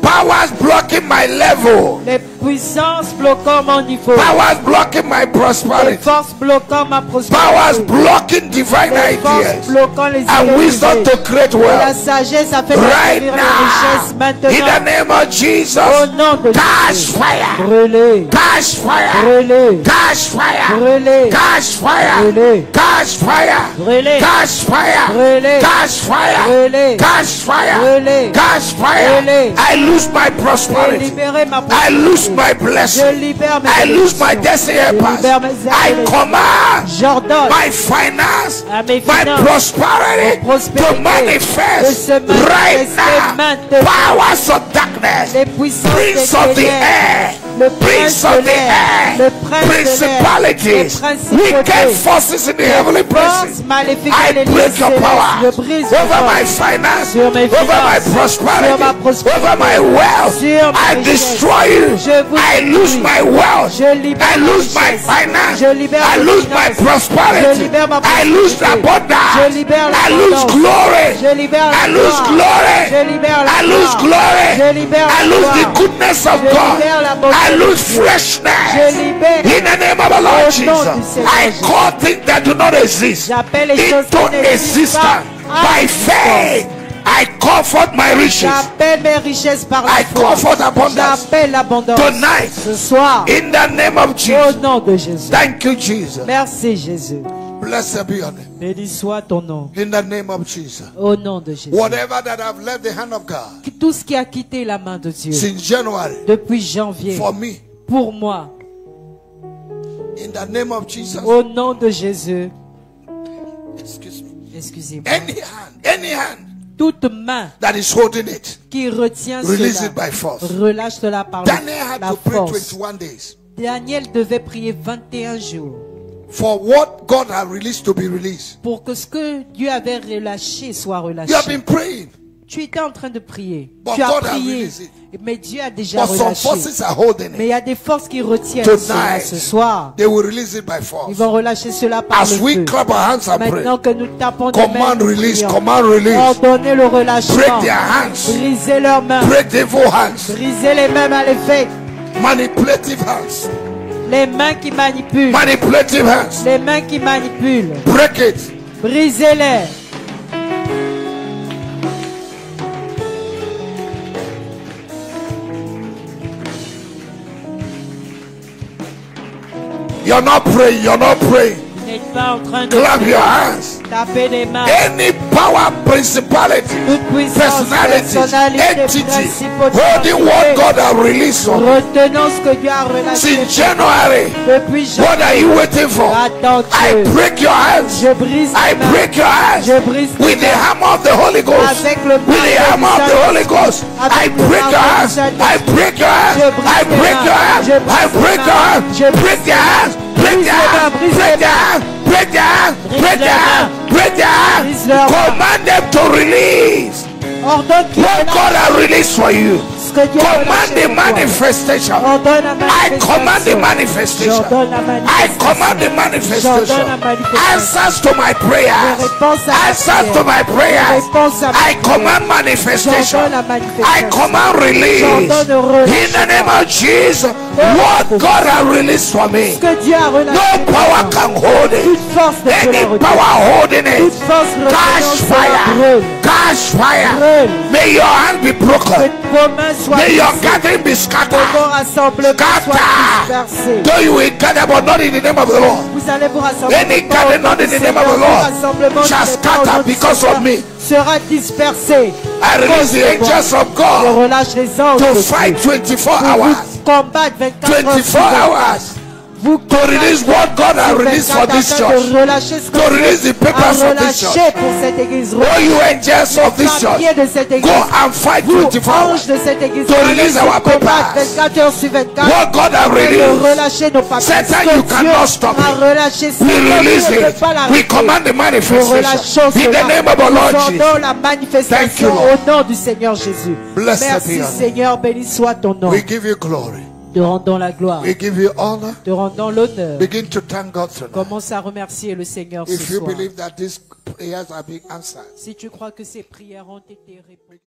Powers blocking my level. Les puissances bloquant mon niveau. Powers blocking my Les prosperity. forces bloquant ma Powers prospérité. blocking divine Les forces ideas bloquant les and idées wisdom élevées. to create Et la wealth. sagesse a fait Right acquérir les richesses now, in the maintenant. name of Jesus, Au nom de catch Jésus. fire. Brûlez. Catch fire. Brûlez. Catch fire. Brûlez. Catch fire. Brûlez. Catch fire. Brûlez. Catch fire. Brûlez. Catch fire. Brûlez. Catch fire. Brûlez. Catch fire. Brûlez. I lose my J'ai prosperity. libéré ma I lose prospérité. my Je blessing. libère mes I lose my bénédictions. destiny Je helpers. libère mes I aides. command J'ordonne my finance, à mes my finances, prosperity mon prospérité, to manifest de se right manifester now. maintenant. Powers of darkness, les puissances prince des of the ténèbres, air, le prince prince of de the l'air, air, le prince de l'air, principalities, les principautés, wicked forces in the heavenly forces places. maléfiques I des lieux break your célestes. power Je brise over vos my forces. finance, Sur mes over my finances, prosperity, sur ma prospérité, over my wealth. sur ma I richesse. destroy you. Je vous I lose détruis. my wealth. Je libère I ma lose my richesse. finance. Je libère I mes lose my finances. prosperity. Je libère ma I lose prospérité. abundance. Je libère I lose l'abondance. glory. Je libère la I lose gloire. glory. Je libère la I lose gloire. glory. Je libère I la lose gloire. the goodness of Je God. libère la bonté I de lose Dieu. freshness. Je libère In the name of the Lord au nom Jesus, du Seigneur I Jésus. call things that do not exist J'appelle les choses into qui n'existent pas existence à by faith. I call forth my riches J'appelle mes richesses par la I call foi. forth abundance J'appelle l'abondance. tonight Ce soir, in the name of au Jesus. nom de Jésus. Thank you, Jesus. Merci Jésus. Blessed be your name. Béni soit ton nom. In the name of Jesus. Au nom de Jésus. Whatever that have left the hand of God Tout ce qui a quitté la main de Dieu since January depuis janvier, for me, pour moi, in the name of Jesus. au nom de Jésus, Excuse me. excusez-moi, Any hand toute main that is holding it, qui retient release cela, it by force. relâche cela par Daniel had la to pray force. 21 days Daniel devait prier 21 jours for what God had released to be released. pour que ce que Dieu avait relâché soit You have relâché. been praying, Tu étais en train de prier. But Tu as God has prié. released it. Mais Dieu a déjà but some relâché. forces are holding Mais il it. y a des forces qui retiennent Tonight, cela ce soir. They will release it by Ils force. vont relâcher cela par As le we feu. clap our hands and pray, Maintenant que nous tapons des mains, command nous release, prions. command release. Ordonnez le relâchement. Break their hands, Brisez leurs mains. break devil hands, Brisez les mains maléfiques. manipulative hands, Les mains qui manipulent. manipulative hands. Les mains qui manipulent. Break it. Brisez-les. You're not praying, you're not praying. Vous n'êtes pas en train de Clap your hands. taper des mains. Any power, principality, Toute puissance, personality, personnalité, entity, principauté, holding what God has released on retenons ce que Dieu a relâché since January. depuis What are janvier. you waiting for? Attends I Dieu. break your hands. Je brise I tes mains. break your hands Je brise tes with the mains. hammer of the Holy Ghost. Avec le With the marteau hammer du of the Holy Saint-Esprit. Ghost. Avec I le break your marteau du hands. I Saint-Esprit. break your hands. Je brise I tes break mains. your hands. Je brise I tes break your mains. hands. Je brise Break their hands. Break Brise their les mains, hands. brise Break les their mains. hands. Break their hands. Brise Break les their mains. hands. Break their hands. Brise leurs mains. Command them to release Ordonne qu'ils what God has released for you. Ce que Dieu a Command relâché the pour toi. manifestation. Ordonne la I command the manifestation. manifestation. J'ordonne la I command the manifestation. manifestation. J'ordonne la manifestation. Answers to my prayers. Les réponses à ma Answers to prière. my prayers. Les réponses à ma I prière. command manifestation. J'ordonne la manifestation. I command release. J'ordonne relâchement. In the name of Jesus, what God has released for me, Ce que Dieu a relâché. no power pour can moi. hold it. Toute force ne peut la Any retenir. power holding it, Toute force catch retenant fire. brûle. Catch fire. Brûle. May your hand be Que broken. vos mains soient May your brisées. gathering be Que vos scattered. rassemblements soient Scatter. dispersés. Though you will gather, but not in the name of the Lord. Vous allez vous rassembler. Any pas au gathering nom not in du the name of Seigneur. the Lord Tout rassemblement shall qui n'est pas au scatter nom du because Seigneur of me. sera dispersé. I release the angels of Je God relâche les anges to de fight Dieu 24 pour hours. vous combattre 24 heures 24 sur 24. hours. Vous To release what God has released for this church. de relâcher ce que To release Dieu the papers a of this relâché church. pour cette église. All you angels of this Les papiers church, de cette église. go and fight Vous, 24 hours. anges de cette église, To release allez our combattre papers. 24 heures sur 24. What God has Et de released, relâcher nos papiers. Satan, Ce que you Dieu cannot stop a it. relâché, we Satan, release tu ne peux it. pas We l'arrêter. command the Nous manifestation. relâchons In the cela. name of our Nous Lord Jesus. ordonnons la Thank manifestation you, Lord. au nom du Seigneur Jésus. Blessed be Merci your name. Seigneur, béni soit ton nom. We give you glory. Te rendons la gloire, We give you honor. te rendons l'honneur. Begin to thank God tonight. Commence à remercier le Seigneur ce If you soir. believe that these prayers are being answered, Si tu crois que ces prières ont été répondues.